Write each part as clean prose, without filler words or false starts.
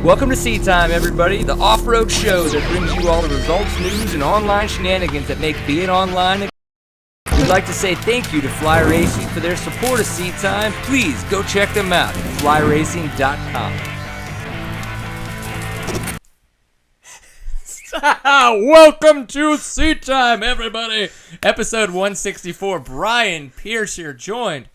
Welcome to Seat Time, everybody, the off-road show that brings you all the results, news, and online shenanigans that make being online. We'd like to say thank you to Fly Racing for their support of Seat Time. Please go check them out at flyracing.com. Welcome to Seat Time, everybody. Episode 164. Brian Pierce here, joined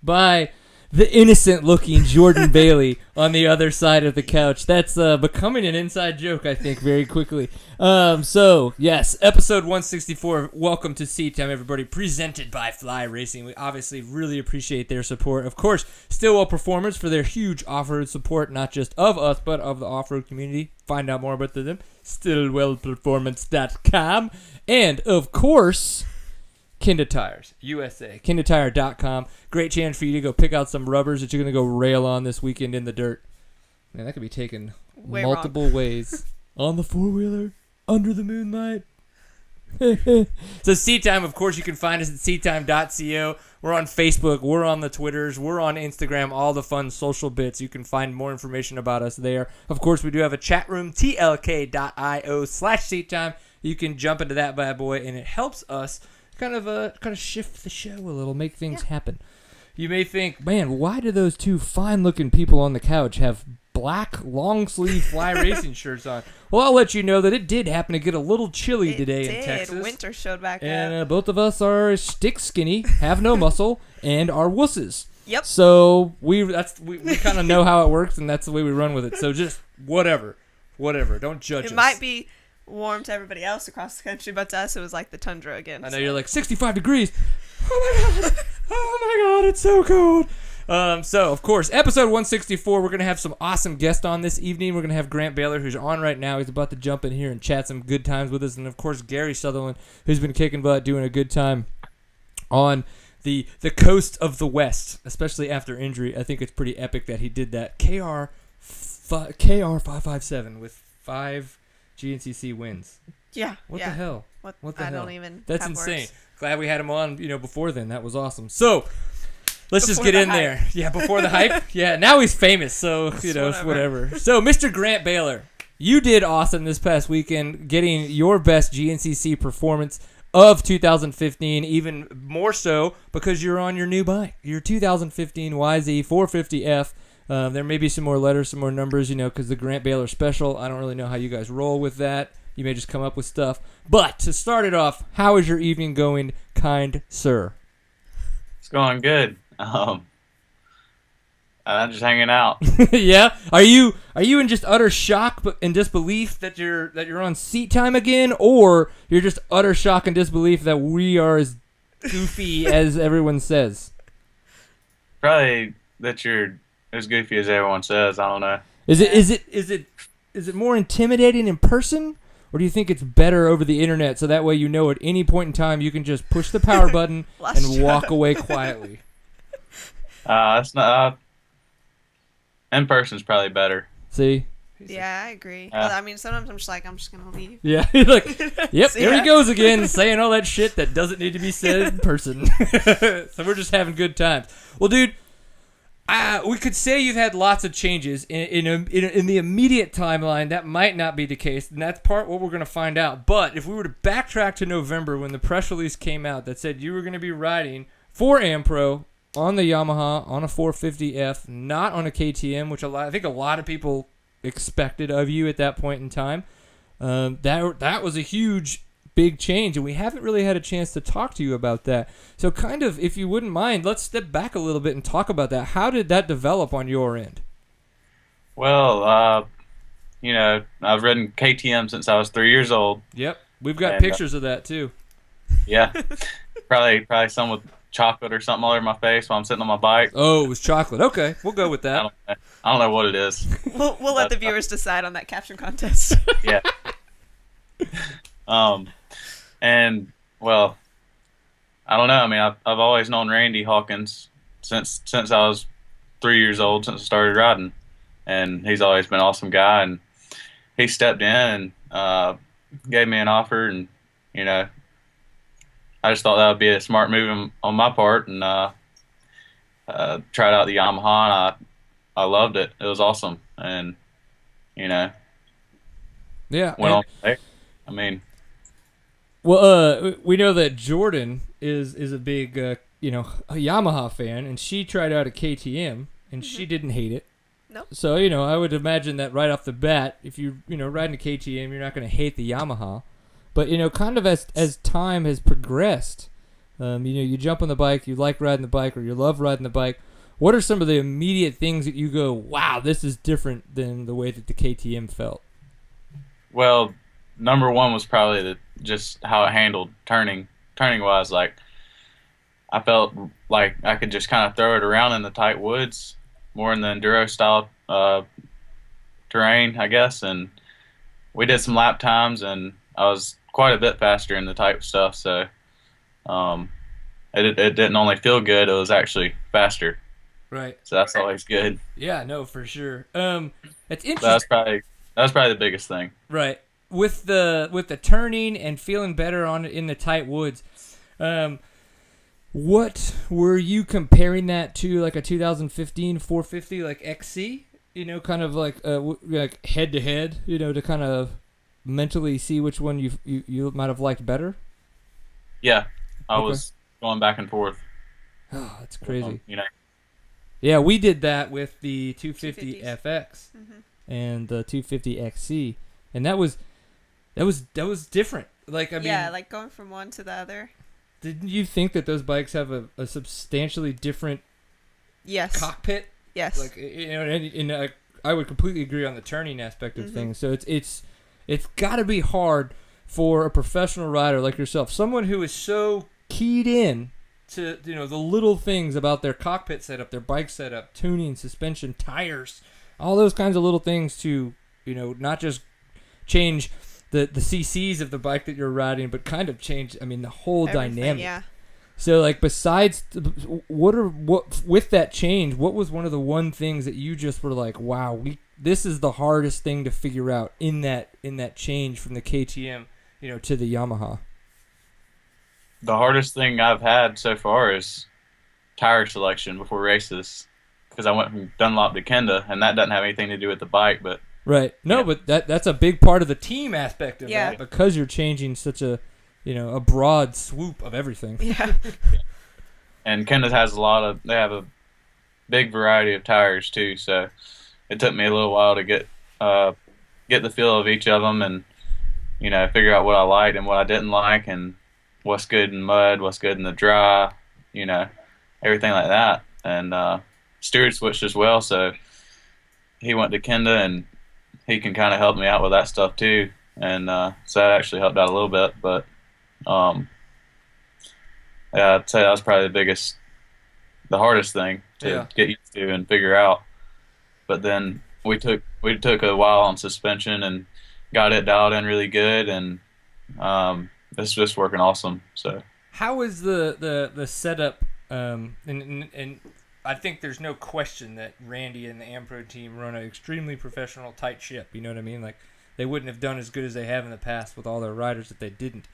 by the innocent-looking Jordan Bailey on the other side of the couch. That's becoming an inside joke, I think, very quickly. So, yes, episode 164. Welcome to Seat Time, everybody. Presented by Fly Racing. We obviously really appreciate their support. Of course, Stillwell Performance for their huge off-road support, not just of us, but of the off-road community. Find out more about them. StillwellPerformance.com. And, of course, Kenda Tires, USA. KendaTire.com. Great chance for you to go pick out some rubbers that you're going to go rail on this weekend in the dirt. Man, that could be taken multiple ways. On the four-wheeler, under the moonlight. So Seat Time, of course, you can find us at seattime.co. We're on Facebook. We're on the Twitters. We're on Instagram. All the fun social bits. You can find more information about us there. Of course, we do have a chat room, tlk.io/seattime. You can jump into that bad boy, and it helps us kind of shift the show a little, make things happen. You may think, man, why do those two fine-looking people on the couch have black long-sleeve Fly Racing shirts on? Well, I'll let you know that it did happen to get a little chilly today in Texas. Winter showed back up. And both of us are stick skinny, have no muscle, and are wusses. Yep. So we kind of know how it works, and that's the way we run with it. So just whatever. Don't judge us. It might be warm to everybody else across the country, but to us it was like the tundra again. I know, you're like 65 degrees. Oh my god, it's so cold. So, of course, episode 164, we're going to have some awesome guests on this evening. We're going to have Grant Baylor, who's on right now. He's about to jump in here and chat some good times with us. And, of course, Gary Sutherland, who's been kicking butt, doing a good time on the coast of the West, especially after injury. I think it's pretty epic that he did that. KR 557 with 5 GNCC wins. Yeah. What the hell? What the hell? Don't even That's have insane. words. Glad we had him on, before then. That was awesome. So, let's just get in there. Yeah, before the hype. Yeah, now he's famous, so, it's whatever. So, Mr. Grant Baylor, you did awesome this past weekend, getting your best GNCC performance of 2015, even more so because you're on your new bike, your 2015 YZ 450F. There may be some more letters, some more numbers, because the Grant Baylor special. I don't really know how you guys roll with that. You may just come up with stuff. But to start it off, how is your evening going, kind sir? It's going good. I'm just hanging out. Yeah. Are you in just utter shock and disbelief that you're on Seat Time again, or you're just utter shock and disbelief that we are as goofy as everyone says? Probably that you're as goofy as everyone says. I don't know. Is it more intimidating in person, or do you think it's better over the internet so that way at any point in time you can just push the power button and walk away quietly? It's not. In person's probably better. See? Yeah, I agree. Sometimes I'm just like, I'm just going to leave. Yeah, like, yep, there he goes again, saying all that shit that doesn't need to be said in person. So we're just having good times. Well, dude, we could say you've had lots of changes. In the immediate timeline, that might not be the case, and that's what we're going to find out. But if we were to backtrack to November when the press release came out that said you were going to be riding for AmPro on the Yamaha, on a 450F, not on a KTM, which I think a lot of people expected of you at that point in time. That was a huge, big change, and we haven't really had a chance to talk to you about that. So kind of, if you wouldn't mind, let's step back a little bit and talk about that. How did that develop on your end? Well, I've ridden KTM since I was 3 years old. Yep, we've got pictures of that too. Yeah, probably some with chocolate or something all over my face while I'm sitting on my bike. Oh, it was chocolate. Okay, we'll go with that. I don't know what it is. We'll let the viewers decide on that caption contest. Yeah. And well, I don't know. I mean, I've always known Randy Hawkins since I was 3 years old, since I started riding, and he's always been an awesome guy. And he stepped in and gave me an offer, and I just thought that would be a smart move on my part, and tried out the Yamaha, and I loved it. It was awesome, and you know, Yeah. went on there. I mean, Well, we know that Jordan is a big a Yamaha fan, and she tried out a KTM, and she didn't hate it. Nope. So I would imagine that right off the bat, if you riding a KTM, you're not going to hate the Yamaha. But kind of as time has progressed, you jump on the bike, you like riding the bike, or you love riding the bike. What are some of the immediate things that you go, wow, this is different than the way that the KTM felt? well, number one was probably just how it handled turning wise. Like, I felt like I could just kind of throw it around in the tight woods, more in the enduro style terrain, I guess. And we did some lap times, and I was quite a bit faster in the tight stuff. So it didn't only feel good; it was actually faster. Right. So that's always good. Yeah, no, for sure. It's interesting. That's probably the biggest thing. Right. With the turning and feeling better on it in the tight woods. What were you comparing that to, like a 2015 450 like XC? Kind of like head to head. To kind of mentally see which one you might have liked better. Yeah, I was going back and forth. Oh, that's crazy. Yeah, we did that with the 250 250s. FX and the 250 XC, and that was different. Like, I mean, yeah, like going from one to the other. Didn't you think that those bikes have a substantially different cockpit? Yes. Like, and I would completely agree on the turning aspect of things. So it's got to be hard for a professional rider like yourself, someone who is so keyed in to the little things about their cockpit setup, their bike setup, tuning, suspension, tires, all those kinds of little things to not just change the CCs of the bike that you're riding, but kind of change, the whole dynamic. Yeah. So, like, besides, with that change, what was one of the one things that you just were like, wow, this is the hardest thing to figure out in that change from the KTM, to the Yamaha? the hardest thing I've had so far is tire selection before races, because I went from Dunlop to Kenda, and that doesn't have anything to do with the bike, but right. No, yeah. But that's a big part of the team aspect of Yeah. that, because you're changing such a broad swoop of everything. Yeah. And Kenda has they have a big variety of tires too, so it took me a little while to get the feel of each of them, and figure out what I liked and what I didn't like, and what's good in mud, what's good in the dry, everything like that. And Stuart switched as well, so he went to Kenda, and he can kind of help me out with that stuff too, and so that actually helped out a little bit. But yeah, I'd say that was probably the hardest thing to get used to and figure out. But then we took a while on suspension and got it dialed in really good, and it's just working awesome. So how is the setup? And I think there's no question that Randy and the Ampro team run an extremely professional, tight ship. You know what I mean? Like, they wouldn't have done as good as they have in the past with all their riders if they didn't.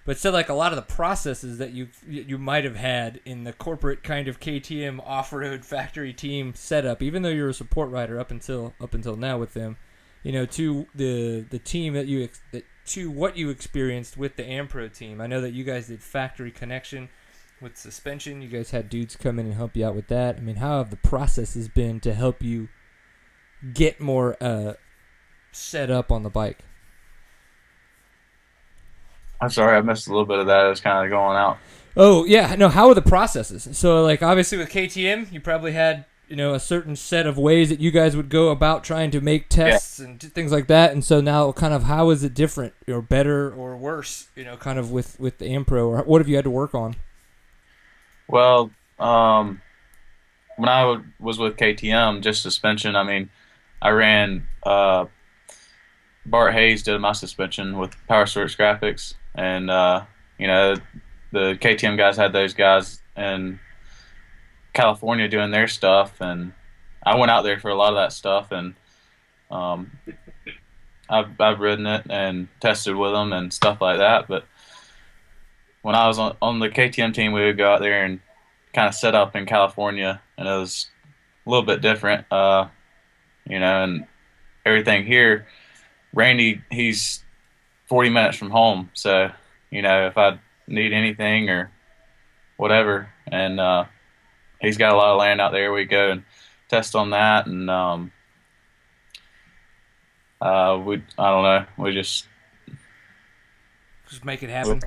But so, like, a lot of the processes that you might have had in the corporate kind of KTM off-road factory team setup, even though you're a support rider up until now with them, to the team to what you experienced with the Ampro team. I know that you guys did factory connection with suspension. You guys had dudes come in and help you out with that. I mean, how have the processes been to help you get more set up on the bike? I'm sorry, I missed a little bit of that. It was kind of going out. Oh, yeah. No, how are the processes? So, like, obviously with KTM, you probably had, a certain set of ways that you guys would go about trying to make tests and things like that. And so now kind of how is it different or better or worse, kind of with the Ampro? Or what have you had to work on? Well, when I was with KTM, just suspension, I ran Bart Hayes did my suspension with Power Source Graphics, and the KTM guys had those guys in California doing their stuff, and I went out there for a lot of that stuff, and I've ridden it and tested with them and stuff like that. But when I was on the KTM team, we would go out there and kind of set up in California, and it was a little bit different, and everything here. Randy, he's 40 minutes from home, so if I need anything or whatever, and he's got a lot of land out there. We go and test on that, and I don't know. We just make it happen.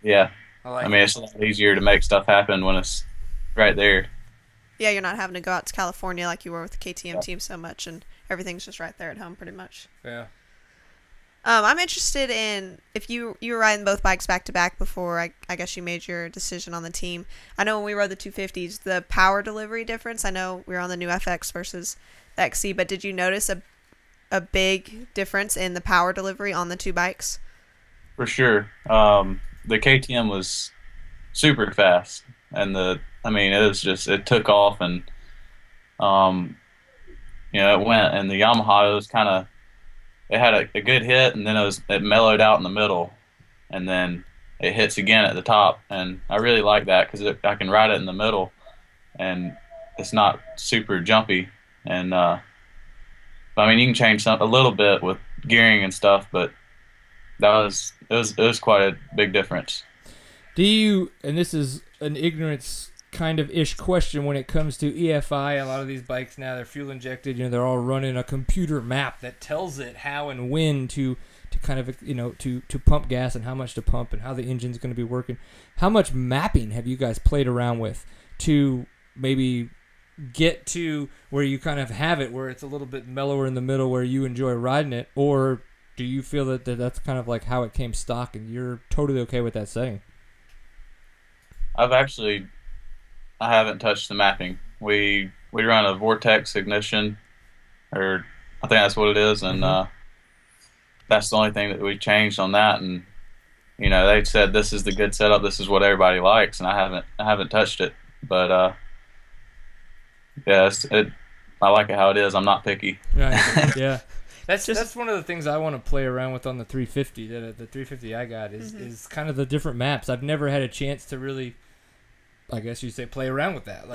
Yeah. I mean, it's a lot easier to make stuff happen when it's right there. Yeah, you're not having to go out to California like you were with the KTM team so much, and everything's just right there at home pretty much. Yeah. I'm interested in if you were riding both bikes back to back before I guess you made your decision on the team. I know when we rode the 250s, the power delivery difference. I know we were on the new FX versus the XC, but did you notice a big difference in the power delivery on the two bikes? For sure. The KTM was super fast, and it was just, it took off, and it went. And the Yamaha, it was kind of, it had a good hit, and then it mellowed out in the middle, and then it hits again at the top. And I really like that because I can ride it in the middle, and it's not super jumpy. And you can change a little bit with gearing and stuff, but it was quite a big difference. Do you, and this is an ignorance kind of ish question when it comes to EFI, a lot of these bikes now, they're fuel injected, they're all running a computer map that tells it how and when to kind of, to pump gas and how much to pump and how the engine's going to be working. How much mapping have you guys played around with to maybe get to where you kind of have it where it's a little bit mellower in the middle where you enjoy riding it? Or do you feel that that's kind of like how it came stock and you're totally okay with that setting? I haven't touched the mapping. We run a Vortex ignition, or I think that's what it is, and that's the only thing that we changed on that. And they said this is the good setup, this is what everybody likes, and I haven't touched it, but yeah, I like it how it is. I'm not picky. Right. Yeah. That's one of the things I want to play around with on the 350. The 350 I got is kind of the different maps. I've never had a chance to really, I guess you say, play around with that.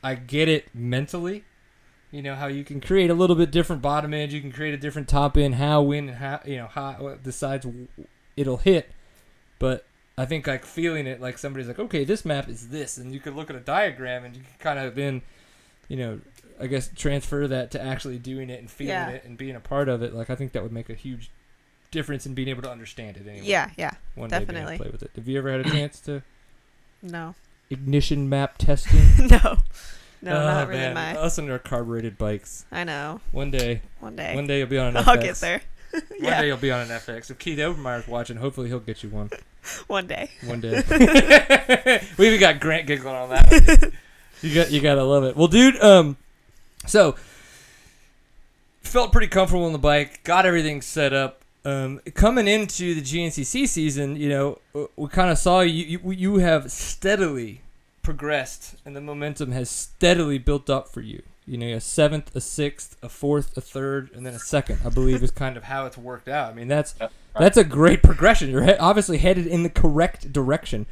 I get it mentally. How you can create a little bit different bottom end, you can create a different top end, when, and how decides it'll hit. But I think like feeling it, like somebody's like, okay, this map is this, and you could look at a diagram and you can kind of then, I guess transfer that to actually doing it and feeling it and being a part of it. Like I think that would make a huge difference in being able to understand it anyway. Yeah, One definitely. day being able to play with it. Have you ever had a chance to? No. Ignition map testing? No, not really. Man. Us and our carbureted bikes. I know. One day you'll be on an FX. I'll get there. One day you'll be on an FX. If Keith Obermeyer's watching, hopefully he'll get you one. One day. We even got Grant giggling on that one. You gotta love it. Well, dude, so felt pretty comfortable on the bike, got everything set up. Coming into the GNCC season, we kind of saw you have steadily progressed, and the momentum has steadily built up for you. A 7th, a 6th, a 4th, a 3rd, and then a 2nd, I believe, is kind of how it's worked out. I mean, that's a great progression. You're obviously headed in the correct direction.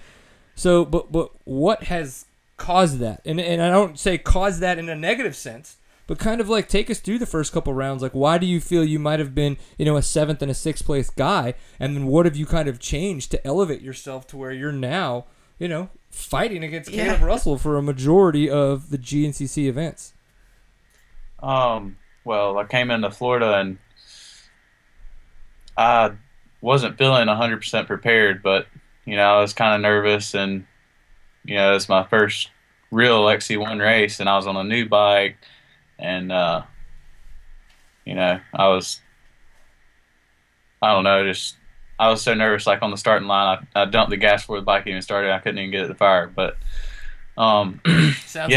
So, but what has caused that? And I don't say cause that in a negative sense, but kind of like take us through the first couple rounds. Like, why do you feel you might have been, a 7th and a 6th place guy? And then what have you kind of changed to elevate yourself to where you're now, fighting against Caleb Russell for a majority of the GNCC events? Well, I came into Florida and I wasn't feeling 100% prepared, but, I was kind of nervous, and, it's my first real XC1 race, and I was on a new bike. And, I was so nervous, like on the starting line, I dumped the gas before the bike even started. I couldn't even get it to fire, but, sounds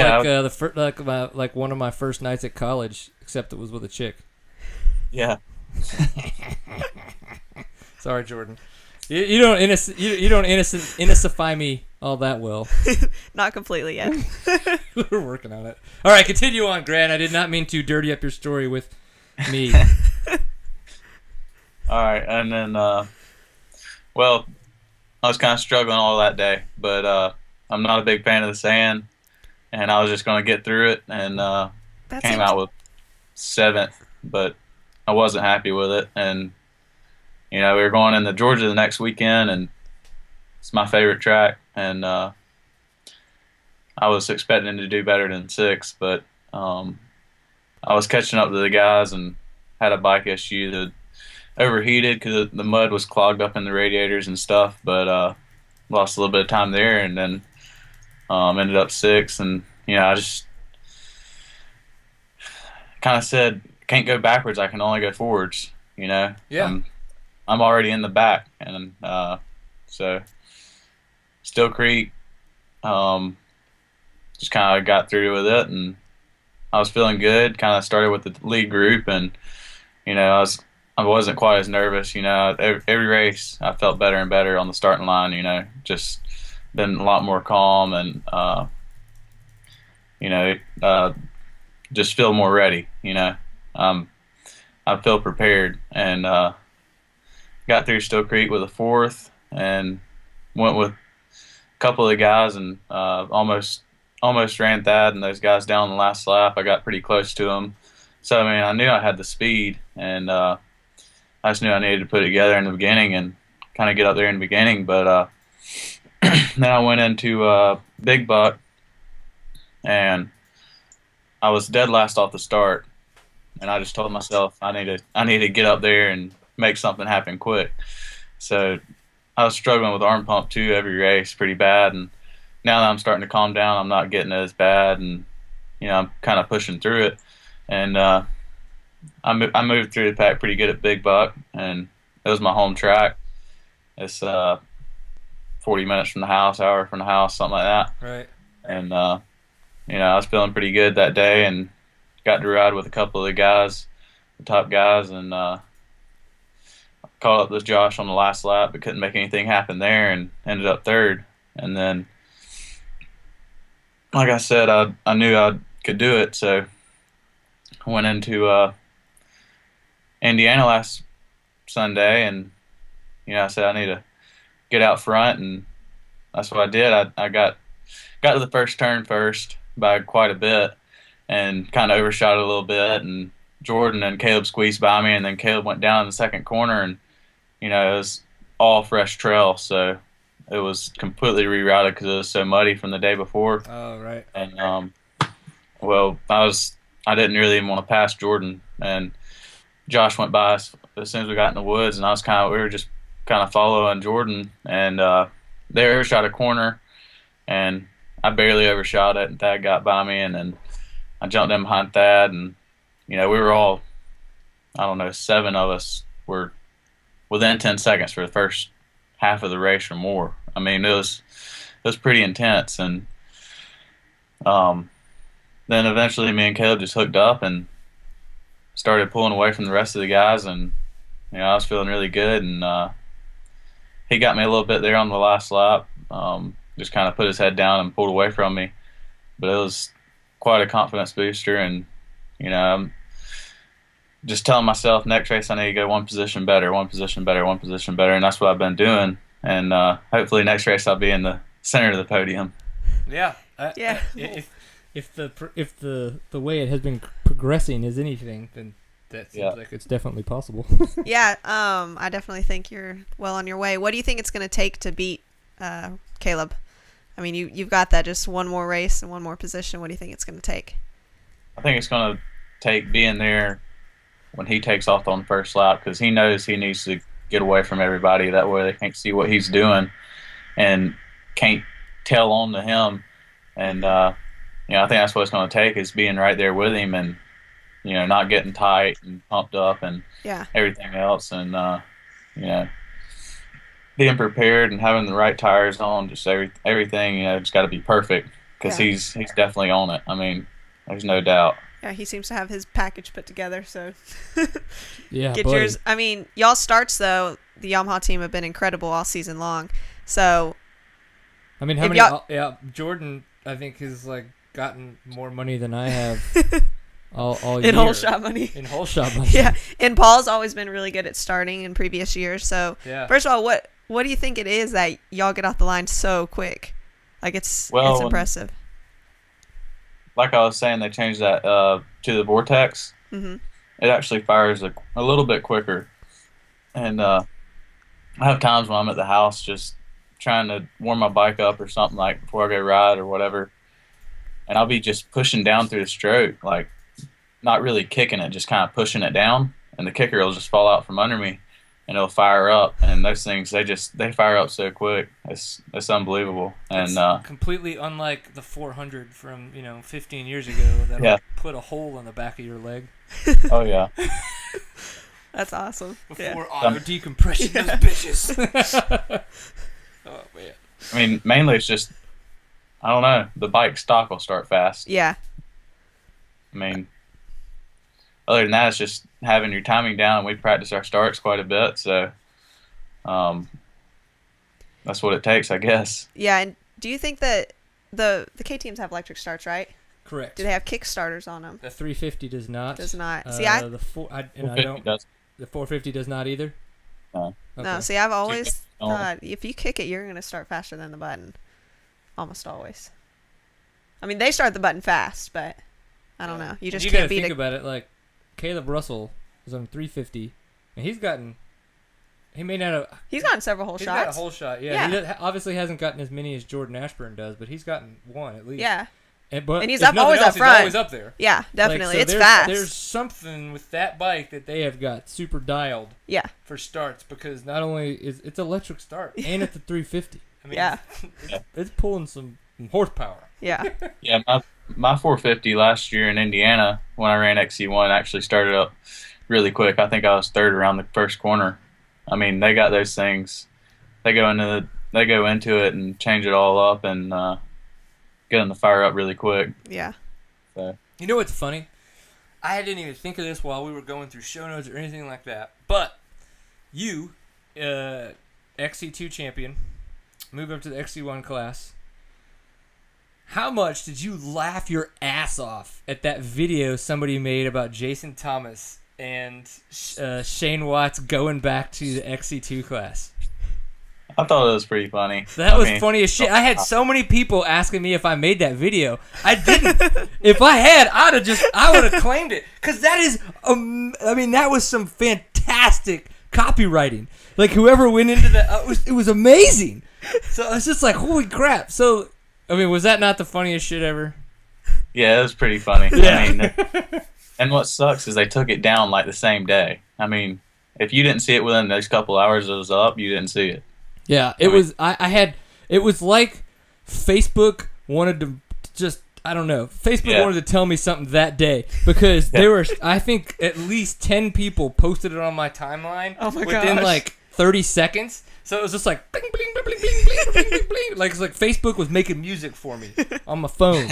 like one of my first nights at college, except it was with a chick. Yeah. Sorry, Jordan. You don't innocify me all that well. Not completely yet. We're working on it. All right, continue on, Grant. I did not mean to dirty up your story with me. All right, and then, well, I was kind of struggling all that day, but I'm not a big fan of the sand, and I was just going to get through it, and came out with 7th but I wasn't happy with it. And we were going into Georgia the next weekend, and it's my favorite track, and I was expecting to do better than 6, but I was catching up to the guys and had a bike issue that overheated because the mud was clogged up in the radiators and stuff, but lost a little bit of time there, and then ended up 6. And I just kind of said, can't go backwards, I can only go forwards. Yeah. I'm already in the back, and so Still Creek, just kind of got through with it, and I was feeling good. Kind of started with the lead group, and I wasn't quite as nervous. Every race I felt better and better on the starting line. Just been a lot more calm, and just feel more ready. I feel prepared, and got through Still Creek with a 4th, and went with a couple of the guys, and almost ran Thad and those guys down the last lap. I got pretty close to them, so I knew I had the speed, and I just knew I needed to put it together in the beginning and kind of get up there in the beginning. But then I went into Big Buck, and I was dead last off the start, and I just told myself I need to get up there and make something happen quick. So I was struggling with arm pump too every race pretty bad, and now that I'm starting to calm down, I'm not getting as bad, and I'm kind of pushing through it. And I moved through the pack pretty good at Big Buck, and it was my home track. It's 40 minutes from the house, hour from the house, something like that. Right. And I was feeling pretty good that day, and got to ride with a couple of the guys, the top guys, and caught up with Josh on the last lap, but couldn't make anything happen there, and ended up 3rd. And then, like I said, I knew I could do it, so I went into Indiana last Sunday, and I said I need to get out front, and that's what I did. I got to the first turn first by quite a bit, and kind of overshot it a little bit, and Jordan and Caleb squeezed by me, and then Caleb went down in the second corner, and it was all fresh trail, so it was completely rerouted because it was so muddy from the day before. Oh, right. And I didn't really even want to pass Jordan, and Josh went by us as soon as we got in the woods, and we were just kind of following Jordan, and they overshot a corner, and I barely overshot it, and Thad got by me, and then I jumped in behind Thad, and we were all, 7 of us were within 10 seconds for the first half of the race or more. It was pretty intense, and then eventually me and Caleb just hooked up and started pulling away from the rest of the guys, and I was feeling really good, and he got me a little bit there on the last lap, just kind of put his head down and pulled away from me, but it was quite a confidence booster, and I'm just telling myself next race I need to go one position better, and that's what I've been doing, and hopefully next race I'll be in the center of the podium. Yeah. Yeah. If the way it has been progressing is anything, then that seems like it's definitely possible. Yeah, I definitely think you're well on your way. What do you think it's going to take to beat Caleb? You've got that, just one more race and one more position. What do you think it's going to take? I think it's going to take being there when he takes off on the first lap, because he knows he needs to get away from everybody. That way they can't see what he's doing and can't tell on to him. And I think that's what it's going to take, is being right there with him, and not getting tight and pumped up and everything else, and being prepared and having the right tires on, just everything. It's got to be perfect, because he's definitely on it. There's no doubt. Yeah, he seems to have his package put together, so yeah, get buddy. yours. Y'all starts though, the Yamaha team have been incredible all season long. So how many? Jordan, I think, has gotten more money than I have all year. In whole shot money. Yeah, and Paul's always been really good at starting in previous years. So first of all, what do you think it is that y'all get off the line so quick? It's impressive. Like I was saying, they changed that to the Vortex. Mm-hmm. it actually fires a little bit quicker. And I have times when I'm at the house just trying to warm my bike up or something, like before I go ride or whatever, and I'll be just pushing down through the stroke, like not really kicking it, just kind of pushing it down, and the kicker will just fall out from under me, and it'll fire up. And those things, they fire up so quick. It's unbelievable. And completely unlike the 400 from 15 years ago that'll put a hole in the back of your leg. Oh yeah. That's awesome. Before auto decompression, those bitches. Oh man. I mean, mainly it's just, I don't know, the bike stock will start fast. Yeah. I mean, other than that, it's just having your timing down. We practice our starts quite a bit, so that's what it takes, I guess. Yeah, and do you think that the KTMs have electric starts, right? Correct. Do they have kick starters on them? The 350 does not. Does not. See, the 450 does not either. No. Okay. No. See, I've always thought if you kick it, you're going to start faster than the button. Almost always. I mean, they start the button fast, but I don't know. You just can't beat it. You got to think about it. Like Caleb Russell is on 350, and he's gotten several whole shots. He's got a whole shot. Yeah. He obviously hasn't gotten as many as Jordan Ashburn does, but he's gotten one at least. Yeah. And he's always up front. He's always up there. Yeah, definitely. Like, so it's fast. There's something with that bike that they have got super dialed. Yeah. For starts, because not only is it's electric start and at the 350. I mean, it's pulling some horsepower. Yeah. Yeah, my 450 last year in Indiana when I ran XC1 actually started up really quick. I think I was third around the first corner. I mean, they got those things. They go into it and change it all up and get them to fire up really quick. Yeah. So. You know what's funny? I didn't even think of this while we were going through show notes or anything like that. But you, XC2 champion, move up to the XC1 class. How much did you laugh your ass off at that video somebody made about Jason Thomas and Shane Watts going back to the XC2 class? I thought it was pretty funny. That was funny as shit. I had so many people asking me if I made that video. I didn't. If I had, I would have claimed it. Because that is, that was some fantastic copywriting. Like, whoever went into that, it was amazing. So it's just like, holy crap. So, was that not the funniest shit ever? Yeah, it was pretty funny. Yeah. And what sucks is they took it down like the same day. I mean, if you didn't see it within those couple hours it was up, you didn't see it. Yeah, it was. It was like Facebook wanted to just. I don't know. Facebook wanted to tell me something that day because there were. I think at least 10 people posted it on my timeline within like 30 seconds. So it was just like bling bling bling bling bling bling bling bling. Like it's like Facebook was making music for me on my phone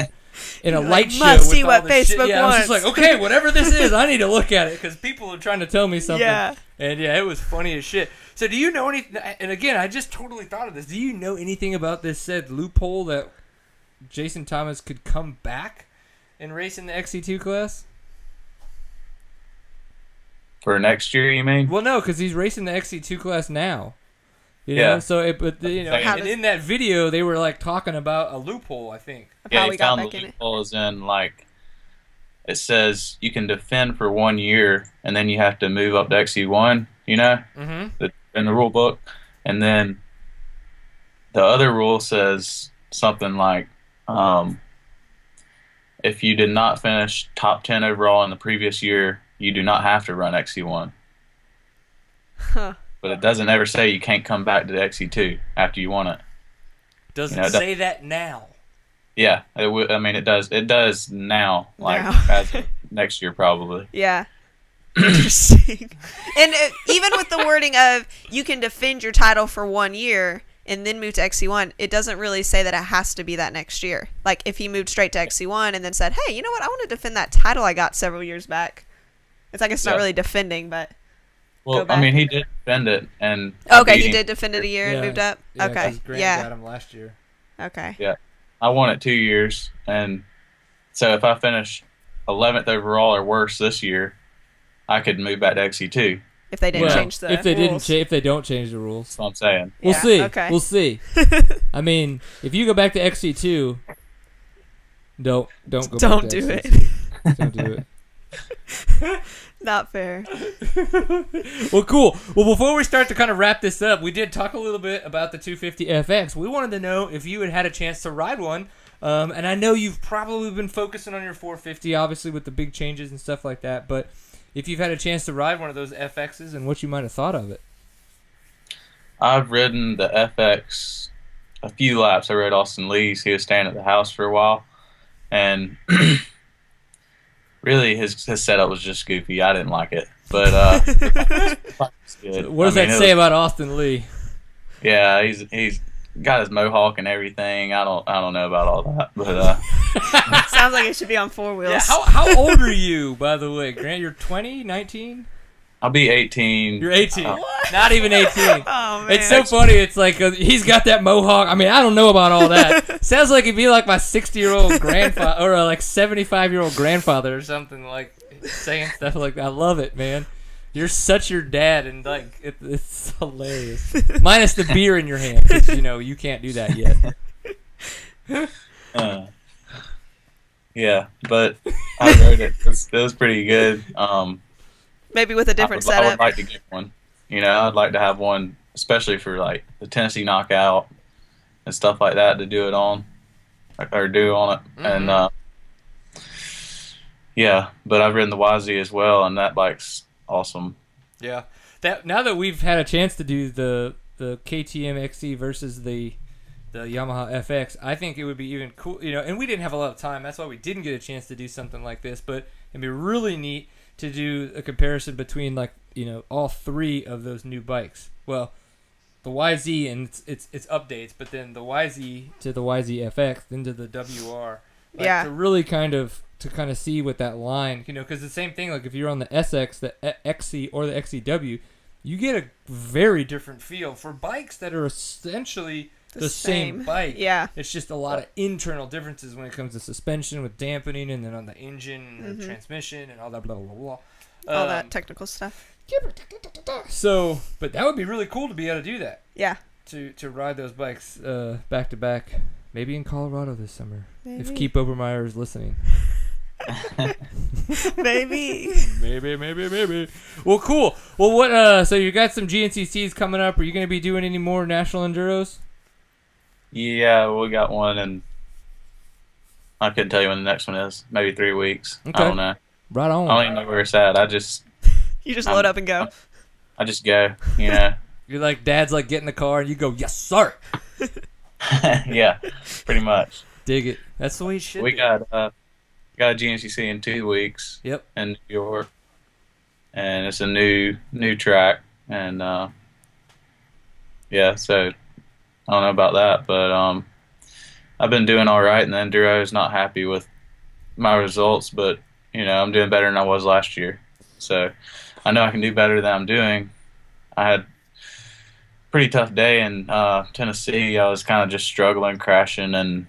in a light show. Must see with what all this Facebook shit. Yeah, wants. I was just like, okay, whatever this is, I need to look at it because people are trying to tell me something. Yeah. And it was funny as shit. So do you know anything? And again, I just totally thought of this. Do you know anything about this said loophole that Jason Thomas could come back and race in the XC2 class? For next year, you mean? Well, no, because he's racing the XC2 class now. You Yeah. know? So, and in that video, they were like talking about a loophole, I think. Yeah, he found the loophole is in like, it says you can defend for 1 year and then you have to move up to XC1, in the rule book. And then the other rule says something like, if you did not finish top 10 overall in the previous year, you do not have to run XC1. Huh. But it doesn't ever say you can't come back to the XC2 after you won it. Doesn't say that now. Yeah, it does. It does now, as of next year probably. Yeah. Interesting. And even with the wording of you can defend your title for 1 year and then move to XC1, it doesn't really say that it has to be that next year. Like if he moved straight to XC1 and then said, hey, you know what? I want to defend that title I got several years back. It's like it's not really defending, but... Well, I mean, he did defend it. And okay, he did defend it a year and moved up? Yeah, okay. Grant got him last year. Okay. Yeah. I won it 2 years, and so if I finish 11th overall or worse this year, I could move back to XC2. If they didn't change the rules. If they don't change the rules. That's what I'm saying. We'll see. Okay. We'll see. I mean, if you go back to XC2, don't go back to do XC2. it. Don't do it. Not fair. Well, cool. Well, before we start to kind of wrap this up, we did talk a little bit about the 250 FX. We wanted to know if you had a chance to ride one. And I know you've probably been focusing on your 450, obviously, with the big changes and stuff like that. But if you've had a chance to ride one of those FXs and what you might have thought of it. I've ridden the FX a few laps. I rode Austin Lee's. He was staying at the house for a while. And really, his setup was just goofy. I didn't like it. But it's good. What does that say about Austin Lee? Yeah, he's got his mohawk and everything. I don't know about all that. But Sounds like it should be on 4 wheels. Yeah, how old are you, by the way? Grant, you're 20, 19? I'll be 18. You're 18. Not even 18. Oh, man. It's so funny. It's like he's got that mohawk. I mean, I don't know about all that. Sounds like he'd be like my 60-year-old grandfather or like 75-year-old grandfather or something, like saying stuff like that. I love it, man. You're such your dad, and like it's hilarious. Minus the beer in your hand, because you can't do that yet. Yeah, but I rode it. It was pretty good. Maybe with a different I setup. would like to get one. I'd like to have one, especially for like the Tennessee Knockout and stuff like that, to do it on or do on it. Mm-hmm. And yeah, but I've ridden the YZ as well, and that bike's awesome. Yeah. Now that we've had a chance to do the KTM XC versus the Yamaha FX, I think it would be even cool, and we didn't have a lot of time. That's why we didn't get a chance to do something like this, but it'd be really neat to do a comparison between all three of those new bikes. Well, the YZ and its updates, but then the YZ to the YZ FX, then to the WR. To really kind of see what that line, because the same thing, like if you're on the SX, the XC, or the XCW, you get a very different feel for bikes that are essentially the same bike. Yeah. It's just a lot of internal differences when it comes to suspension with dampening, and then on the engine and the transmission and all that blah, blah, blah. All that technical stuff. So, but that would be really cool to be able to do that. Yeah. To ride those bikes back to back. Maybe in Colorado this summer. Maybe. If Keep Obermeyer is listening. Maybe. Maybe. Well, cool. Well, what? So you got some GNCCs coming up. Are you going to be doing any more national enduros? Yeah, we got one, and I couldn't tell you when the next one is. Maybe 3 weeks. Okay. I don't know. Right on. I don't even know where it's at. You just load up and go. I just go. You're like, Dad's like, get in the car, and you go, yes, sir. Yeah, pretty much. Dig it. That's the way it should We be. got a GNCC in 2 weeks. Yep. In New York, and it's a new track, and yeah, so I don't know about that, but I've been doing all right, and the enduro is not happy with my results, but I'm doing better than I was last year, so I know I can do better than I'm doing. I had a pretty tough day in Tennessee. I was kind of just struggling, crashing, and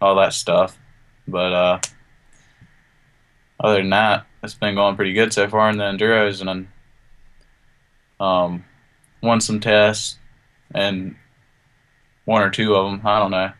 all that stuff, but other than that, it's been going pretty good so far in the enduros, and won some tests, and 1 or 2 of them, I don't know,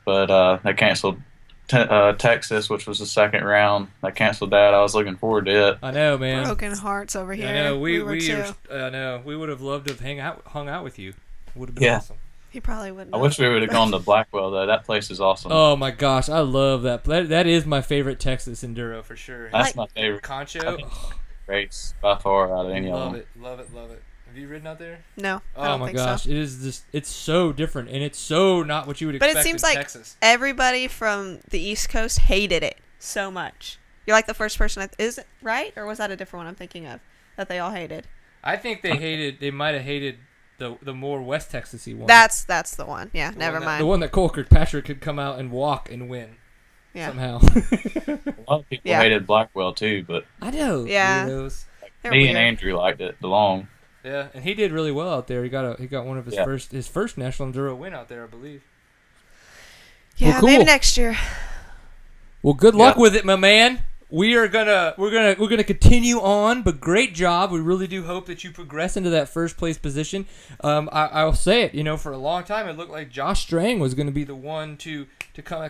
but they canceled Texas, which was the second round. They canceled that. I was looking forward to it. I know, man. Broken hearts over here. I know. We were too. I know. We would have loved to have hung out with you. Would have been awesome. He probably wouldn't. I wish we would have gone to Blackwell, though. That place is awesome. Oh my gosh, I love that. That is my favorite Texas enduro for sure. That's my favorite Concho. race by far out of any of them. Love it. Have you ridden out there? No. I Oh don't my think gosh, so. it is just, it's so different, and it's so not what you would But expect it seems in like Texas. everybody from the East Coast hated it so much. You're like the first person. Is it right, or was that a different one I'm thinking of that they all hated? I think they might have hated the more West Texas-y one. That's the one. Yeah, never mind. The one that Cole Kirkpatrick could come out and walk and win. Yeah. Somehow. A lot of people hated Blackwell, too, but I know. Yeah. Weirdos. me and Andrew liked it, DeLong. Yeah, and he did really well out there. He got one of his first national enduro win out there, I believe. Yeah, well, cool. Maybe next year. Well, good luck with it, my man. We're gonna continue on, but great job. We really do hope that you progress into that first place position. I'll say it. For a long time it looked like Josh Strang was going to be the one to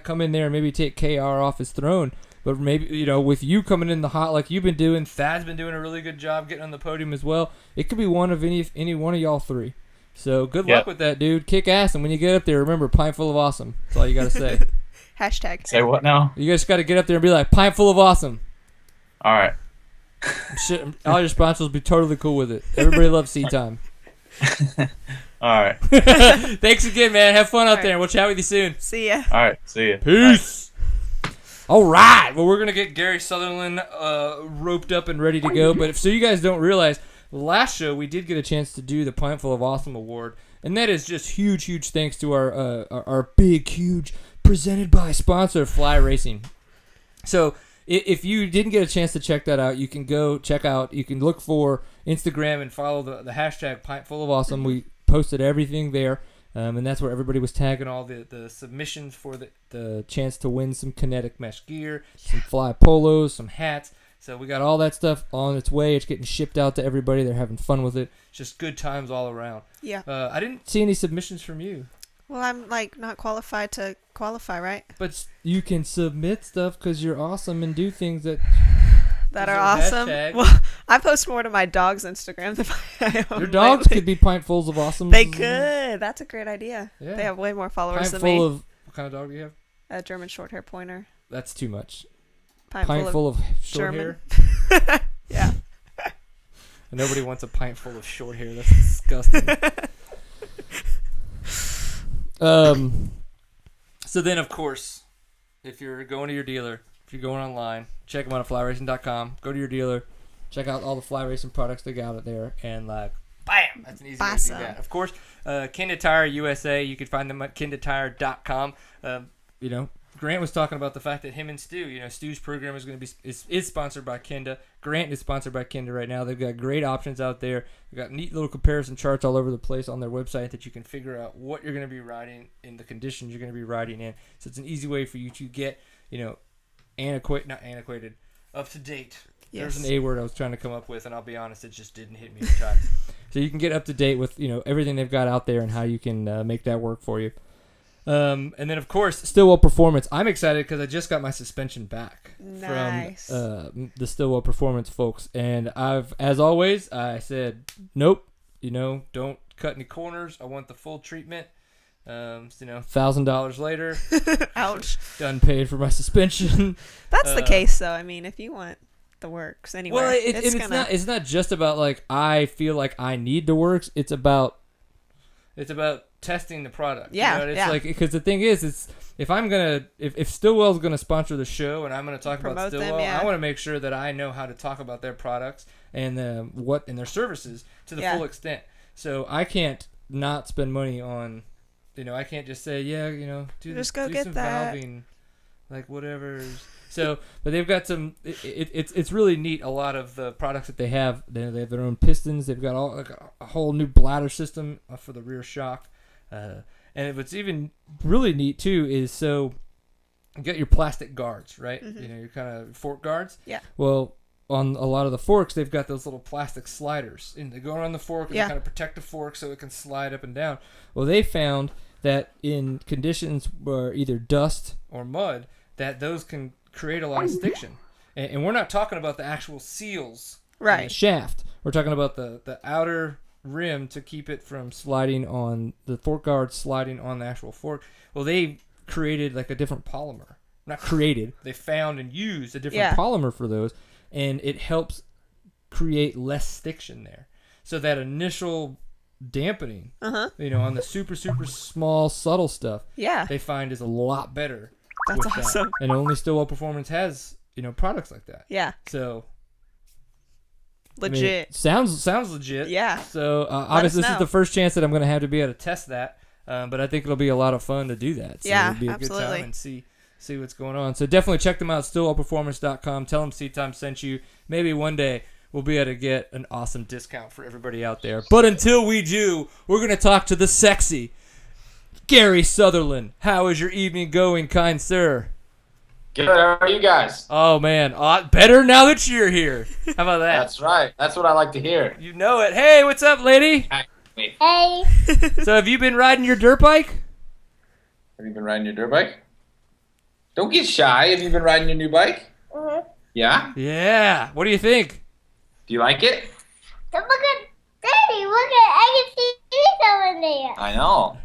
come in there and maybe take KR off his throne. But maybe, with you coming in the hot like you've been doing, Thad's been doing a really good job getting on the podium as well. It could be one of any one of y'all three. So good luck with that, dude. Kick ass, and when you get up there, remember, pint full of awesome. That's all you got to say. Hashtag. Say what now? You guys got to get up there and be like, pint full of awesome. All right. Shit, all your sponsors will be totally cool with it. Everybody loves Seat Time. All right. Thanks again, man. Have fun out there, and we'll chat with you soon. See ya. All right. See ya. Peace. All right. Well, we're going to get Gary Sutherland roped up and ready to go. But so you guys don't realize, last show we did get a chance to do the Pint Full of Awesome Award. And that is just huge thanks to our big, huge, presented by sponsor, Fly Racing. So if you didn't get a chance to check that out, you can go check out, you can look for Instagram and follow the hashtag Pint Full of Awesome. We posted everything there. And that's where everybody was tagging all the submissions for the chance to win some kinetic mesh gear, some fly polos, some hats. So we got all that stuff on its way. It's getting shipped out to everybody. They're having fun with it. It's just good times all around. Yeah. I didn't see any submissions from you. Well, I'm not qualified to qualify, right? But you can submit stuff because you're awesome and do things that are awesome. Hashtag. Well, I post more to my dog's Instagram than I own. Your dogs could be pintfuls of awesome. They could. That's a great idea. Yeah. They have way more followers than Pintful me. of what kind of dog do you have? A German short hair pointer. That's too much. Pintful of short German. hair. Yeah. Nobody wants a pint full of short hair. That's disgusting. So then, of course, if you're going to your dealer, if you're going online, check them out at flyracing.com. Go to your dealer, check out all the fly racing products they got out there, and bam, that's an easy way to do that. Of course, Kenda Tire USA, you can find them at kendatire.com. Grant was talking about the fact that him and Stu, Stu's program is going to be is sponsored by Kenda. Grant is sponsored by Kenda right now. They've got great options out there. They've got neat little comparison charts all over the place on their website that you can figure out what you're going to be riding in the conditions you're going to be riding in. So it's an easy way for you to get, not antiquated, up to date. Yes. There's an A word I was trying to come up with, and I'll be honest, it just didn't hit me in time. So you can get up to date with, everything they've got out there and how you can make that work for you. And then, of course, Stillwell Performance. I'm excited because I just got my suspension back from the Stillwell Performance folks. And as always, I said, nope, don't cut any corners. I want the full treatment. $1,000 later. Ouch. Done paid for my suspension. That's the case, though. I mean, if you want the works anywhere. Well, it's not just about, I feel like I need the works. It's about testing the product. Yeah, because the thing is, if Stillwell's gonna sponsor the show and I'm gonna talk about Stillwell, I want to make sure that I know how to talk about their products and their services to the full extent. So I can't not spend money on, I can't just say do some valving, whatever. So, but they've got some. It's really neat. A lot of the products that they have their own pistons. They've got a whole new bladder system for the rear shock. And what's even really neat too is you got your plastic guards, right? Mm-hmm. Your kind of fork guards. Yeah. Well, on a lot of the forks, they've got those little plastic sliders, and they go around the fork and they kind of protect the fork so it can slide up and down. Well, they found that in conditions where either dust or mud, that those can create a lot of stiction. And we're not talking about the actual seals in the shaft. We're talking about the outer rim to keep it from sliding on the fork guard, sliding on the actual fork. Well, they created a different polymer. Not created. They found and used a different polymer for those, and it helps create less stiction there. So that initial dampening, on the super, super small, subtle stuff, they find is a lot better. That's awesome. And only Stillwell Performance has, products like that. Yeah. So legit. Sounds legit. Yeah. So obviously this is the first chance that I'm going to have to be able to test that. But I think it'll be a lot of fun to do that. So it'll be a good time and see what's going on. So definitely check them out, stillwellperformance.com. Tell them Seat Time sent you. Maybe one day we'll be able to get an awesome discount for everybody out there. But until we do, we're going to talk to the sexy Gary Sutherland. How is your evening going, kind sir? Good. How are you guys? Oh, man. Better now that you're here. How about that? That's right. That's what I like to hear. You know it. Hey, what's up, lady? Hey. So have you been riding your dirt bike? Have you been riding your dirt bike? Don't get shy. Have you been riding your new bike? Yeah? Yeah. What do you think? Do you like it? Look at Daddy. Look at I can see you in there. I know.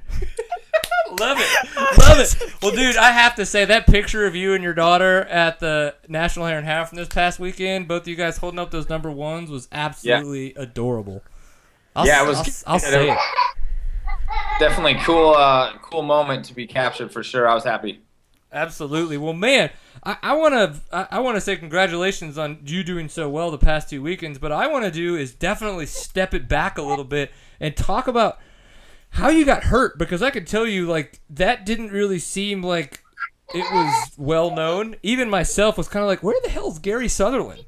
Love it. Love it. Well, dude, I have to say that picture of you and your daughter at the National Hare and Half from this past weekend, both of you guys holding up those number ones, was absolutely adorable. It was. I'll say it. Definitely cool moment to be captured for sure. I was happy. Absolutely. Well, man, I want to say congratulations on you doing so well the past 2 weekends, but I want to do is definitely step it back a little bit and talk about how you got hurt, because I could tell you, like, that didn't really seem like it was well known. Even myself was kind of like, where the hell's Gary Sutherland?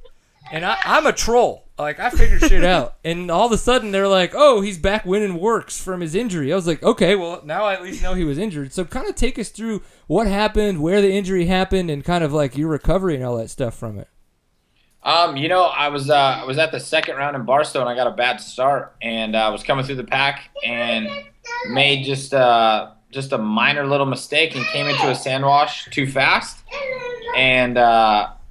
And I'm a troll. Like, I figured shit out. And all of a sudden, they're like, oh, he's back winning WORCS from his injury. I was like, okay, well, now I at least know he was injured. So kind of take us through what happened, where the injury happened, and kind of like your recovery and all that stuff from it. I was at the second round in Barstow, and I got a bad start. And I was coming through the pack and made just a minor little mistake and came into a sand wash too fast. And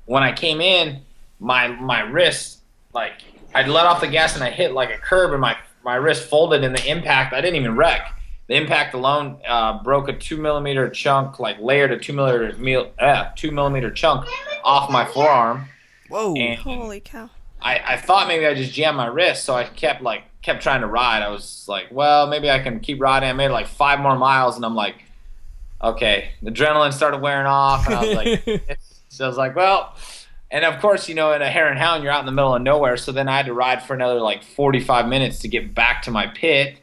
when I came in, my wrist, like, I let off the gas and I hit like a curb, and my wrist folded in the impact. I didn't even wreck. The impact alone broke a 2 millimeter chunk, like layered a 2 millimeter chunk off my forearm. Whoa! And Holy cow! I thought maybe I just jammed my wrist, so I kept trying to ride. I was like, well, maybe I can keep riding. I made like 5 more miles, and I'm like, okay. The adrenaline started wearing off, and I was like, so I was like, well. And of course, in a hare and hound, you're out in the middle of nowhere. So then I had to ride for another like 45 minutes to get back to my pit.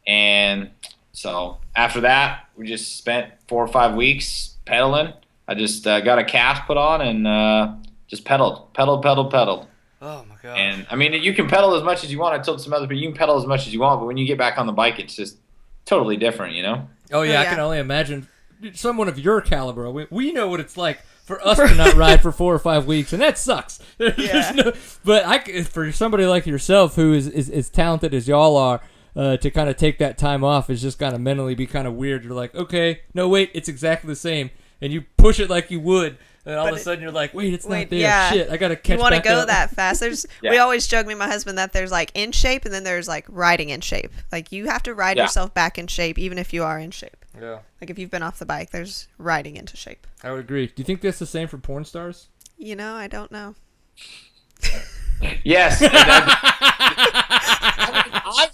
And so after that, we just spent 4 or 5 weeks pedaling. I just got a cast put on and just pedaled. Oh my god! And I mean, you can pedal as much as you want. I told some other people you can pedal as much as you want, but when you get back on the bike, it's just totally different, Oh yeah, I can only imagine someone of your caliber. We know what it's like for us to not ride for 4 or 5 weeks, and that sucks. Yeah. But for somebody like yourself who is as talented as y'all are, to kind of take that time off is just kind of mentally be kind of weird. You're like, okay, no, wait, it's exactly the same. And you push it like you would, and all of a sudden you're like, wait, it's not there. Yeah. Shit, I got to catch You want to back go up. that fast. We always joke, me and my husband, that there's like in shape and then there's like riding in shape. Like you have to ride yourself back in shape even if you are in shape. Yeah. Like if you've been off the bike, there's riding into shape. I would agree. Do you think that's the same for porn stars? I don't know. Yes.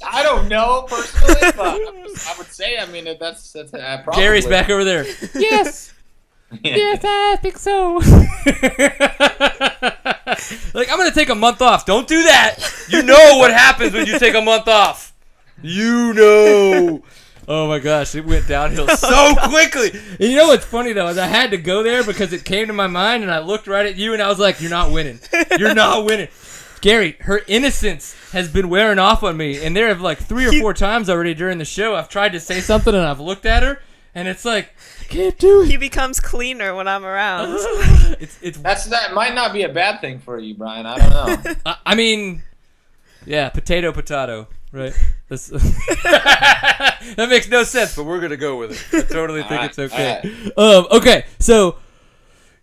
I don't know personally, but I would say, I mean, that's probably. Gary's back over there. Yes. Yes, I think so. Like, I'm going to take a month off. Don't do that. You know what happens when you take a month off. You know. Oh, my gosh. It went downhill so quickly. And you know what's funny, though, is I had to go there because it came to my mind, and I looked right at you, and I was like, you're not winning. You're not winning. Gary, her innocence has been wearing off on me, and there have like 3 or 4 times already during the show I've tried to say something, and I've looked at her, and it's like, I can't do it. He becomes cleaner when I'm around. That might not be a bad thing for you, Brian. I don't know. I mean, yeah, potato, right? That makes no sense, but we're gonna go with it. I totally think it's okay. Okay, so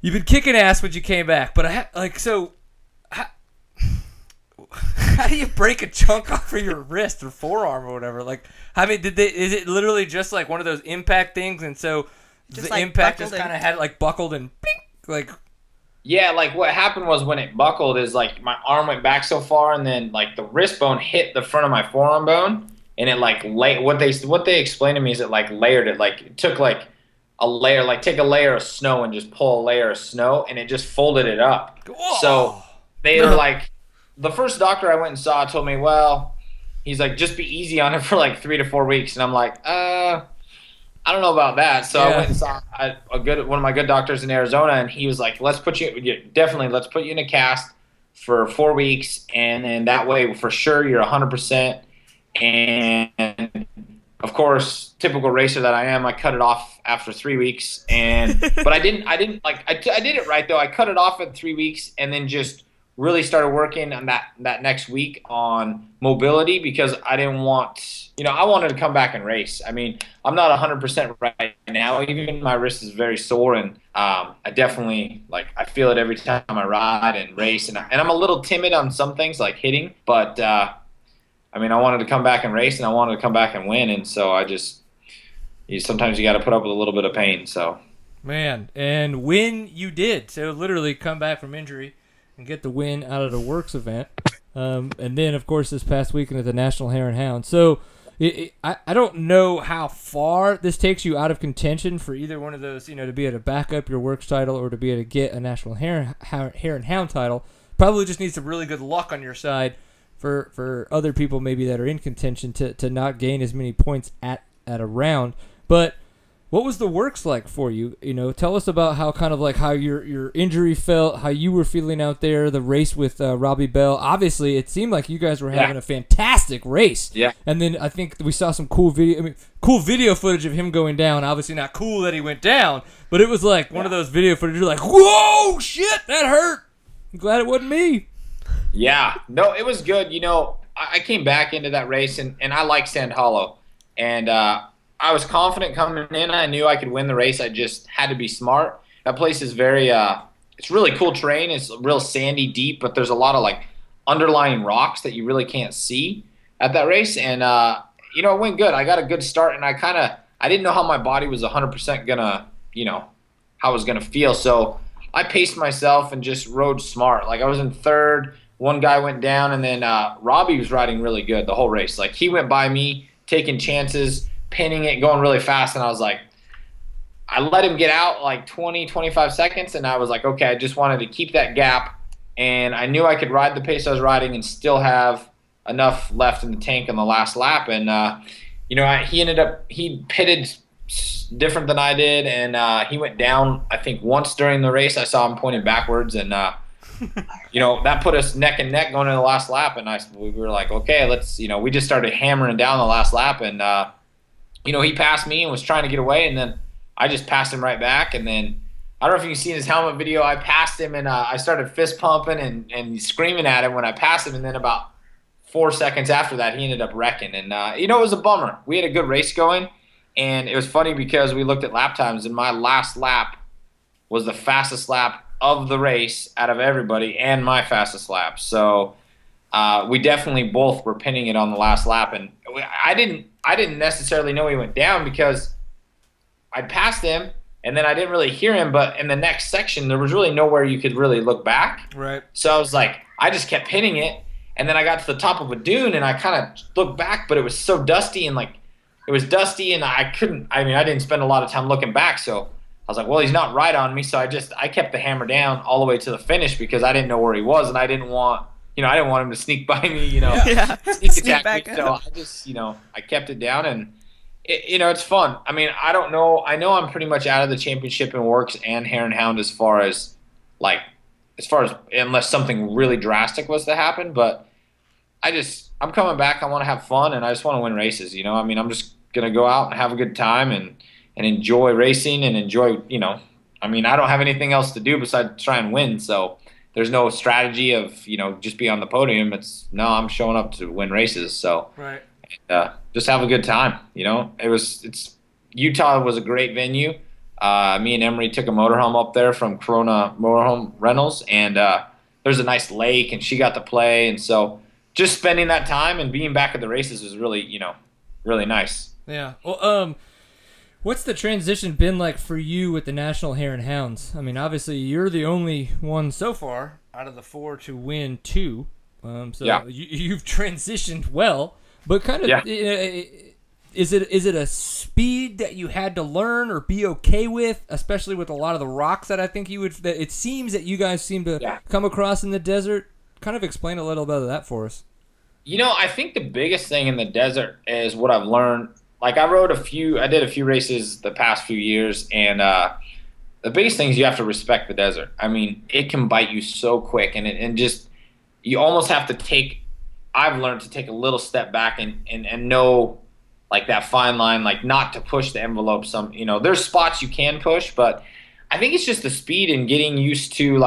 you've been kicking ass when you came back, but how do you break a chunk off of your wrist or forearm or whatever? Like, I mean, is it literally just like one of those impact things, and so just the like impact just kind of had it like buckled and bing, like. Yeah, like what happened was when it buckled is like my arm went back so far, and then like the wrist bone hit the front of my forearm bone, and it like what they explained to me is it like layered it, like it took like a layer, like take a layer of snow and just pull a layer of snow, and it just folded it up. Whoa. So they were like, the first doctor I went and saw told me, well, he's like, just be easy on it for like 3 to 4 weeks, and I'm like, I don't know about that. So I went and saw one of my good doctors in Arizona, and he was like, let's put you in a cast for 4 weeks, and then that way for sure you're 100%. And of course, typical racer that I am, I cut it off after 3 weeks, but I did it right though. I cut it off at 3 weeks and then just really started working on that next week on mobility because I didn't want, I wanted to come back and race. I mean, I'm not 100% right now. Even my wrist is very sore, and I definitely, I feel it every time I ride and race. And I'm a little timid on some things like hitting, but I wanted to come back and race, and I wanted to come back and win. And so sometimes you got to put up with a little bit of pain. So, man, and when you did, so literally come back from injury and get the win out of the WORCS event, and then of course this past weekend at the National Hare and Hound. So I don't know how far this takes you out of contention for either one of those, to be able to back up your WORCS title or to be able to get a National Hare and Hound title. Probably just need some really good luck on your side for other people maybe that are in contention to not gain as many points at a round. But what was the WORCS like for you? Tell us about how how your injury felt, how you were feeling out there, the race with Robbie Bell. Obviously, it seemed like you guys were having a fantastic race. Yeah. And then I think we saw some cool video footage of him going down. Obviously not cool that he went down, but it was like one of those video footage you're like, whoa, shit, that hurt. I'm glad it wasn't me. Yeah. No, it was good. I came back into that race, and I like Sand Hollow. And I was confident coming in. I knew I could win the race. I just had to be smart. That place is very it's really cool terrain. It's real sandy, deep, but there's a lot of underlying rocks that you really can't see at that race. And it went good. I got a good start, and I didn't know how my body was 100% gonna, how it was gonna feel. So I paced myself and just rode smart. I was in third. One guy went down, and then Robbie was riding really good the whole race. He went by me, taking chances, pinning it, going really fast, and I was like, I let him get out 20, 25 seconds, and I was like, okay, I just wanted to keep that gap, and I knew I could ride the pace I was riding and still have enough left in the tank on the last lap. And he pitted different than I did, and he went down, I think, once during the race. I saw him pointing backwards, and that put us neck and neck going into the last lap, and we were like, okay, let's, we just started hammering down the last lap, and he passed me and was trying to get away, and then I just passed him right back. And then I don't know if you can see in his helmet video, I passed him, and I started fist pumping and screaming at him when I passed him. And then about 4 seconds after that, he ended up wrecking. And, it was a bummer. We had a good race going, and it was funny because we looked at lap times, and my last lap was the fastest lap of the race out of everybody and my fastest lap. So we definitely both were pinning it on the last lap. And I didn't necessarily know he went down because I passed him, and then I didn't really hear him. But in the next section, there was really nowhere you could really look back. Right. So I was like, I just kept hitting it, and then I got to the top of a dune, and I kind of looked back, but it was so dusty, and and I didn't spend a lot of time looking back. So I was like, well, he's not right on me. So I kept the hammer down all the way to the finish because I didn't know where he was, and I didn't want him to sneak by me, sneak attack me. So I just, I kept it down, and it's fun. I don't know. I know I'm pretty much out of the championship in WORCS and Hare and Hound as far as unless something really drastic was to happen. But I'm coming back. I want to have fun, and I just want to win races. I'm just gonna go out and have a good time and enjoy racing and enjoy. I don't have anything else to do besides try and win. So there's no strategy of just be on the podium. I'm showing up to win races. So right. Just have a good time. Utah was a great venue. Me and Emery took a motorhome up there from Corona Motorhome Rentals, and there's a nice lake, and she got to play, and so just spending that time and being back at the races was really, really nice. Yeah. Well, what's the transition been like for you with the National Hare and Hounds? Obviously you're the only one so far out of the 4 to win 2. So yeah. You've transitioned well. But kind of, is it a speed that you had to learn or be okay with, especially with a lot of the rocks that I think that it seems that you guys seem to come across in the desert? Kind of explain a little bit of that for us. I think the biggest thing in the desert is what I've learned. I did a few races the past few years, and the biggest thing is you have to respect the desert. It can bite you so quick, and you almost have to I've learned to take a little step back and know that fine line, not to push the envelope. There's spots you can push, but I think it's just the speed and getting used to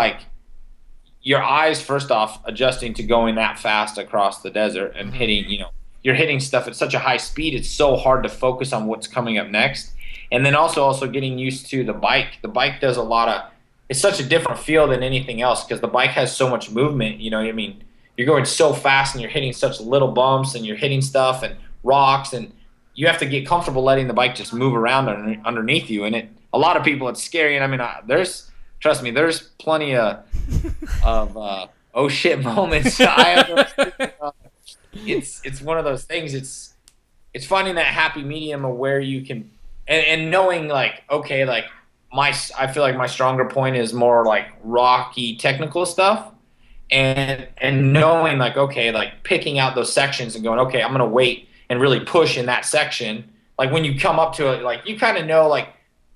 your eyes, first off, adjusting to going that fast across the desert and hitting, you're hitting stuff at such a high speed, it's so hard to focus on what's coming up next. And then also getting used to the bike. The bike does a lot of, it's such a different feel than anything else because the bike has so much movement. You're going so fast and you're hitting such little bumps and you're hitting stuff and rocks, and you have to get comfortable letting the bike just move around underneath you. And a lot of people, it's scary. And trust me, there's plenty of oh shit moments. It's one of those things. It's finding that happy medium of where you can and knowing like, okay, like I feel like my stronger point is more like rocky technical stuff, and knowing like, okay, like picking out those sections and going, okay, I'm gonna wait and really push in that section. Like when you come up to it, like you kind of know, like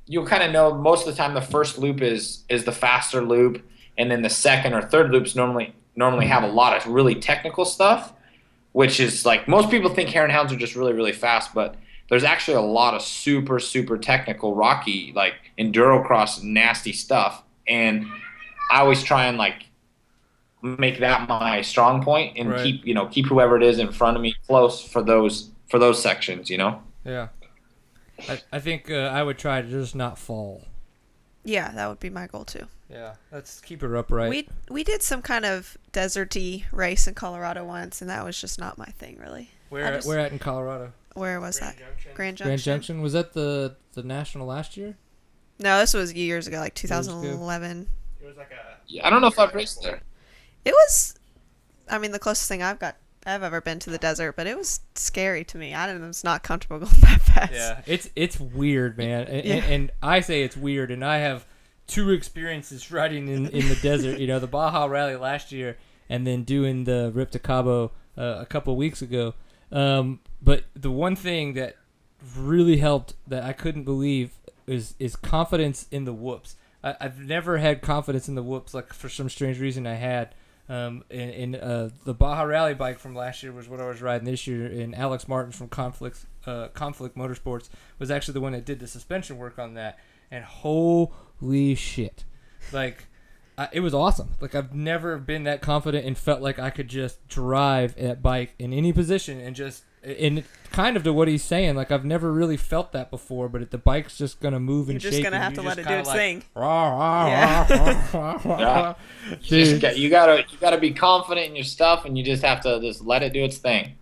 you'll kind of know most of the time the first loop is the faster loop, and then the second or third loops normally have a lot of really technical stuff, which is like most people think hare and hounds are just really, really fast, but there's actually a lot of super, super technical, rocky, like endurocross, nasty stuff. And I always try and like make that my strong point and keep whoever it is in front of me close for those sections, Yeah. I think I would try to just not fall. Yeah, that would be my goal too. Yeah, let's keep her upright. We did some kind of deserty race in Colorado once, and that was just not my thing, really. Where at in Colorado? Where was Grand that? Junction. Grand Junction. Grand Junction. Was that the national last year? No, this was years ago, like 2011. It was like I don't know if I've raced there. It was, the closest thing I've ever been to the desert, but it was scary to me. I was not comfortable going that fast. Yeah, it's weird, man. Yeah. And I say it's weird, and I have 2 experiences riding in the desert. The Baja Rally last year, and then doing the Rip to Cabo a couple of weeks ago. But the one thing that really helped that I couldn't believe is confidence in the whoops. I've never had confidence in the whoops, like for some strange reason I had. The Baja Rally bike from last year was what I was riding this year, and Alex Martin from Conflict Motorsports was actually the one that did the suspension work on that. And holy shit, like it was awesome. Like I've never been that confident and felt like I could just drive that bike in any position and just. And kind of to what he's saying, like I've never really felt that before, but the bike's just gonna move and shake. You're just gonna have to let it do its thing. Yeah. You gotta be confident in your stuff, and you just have to just let it do its thing.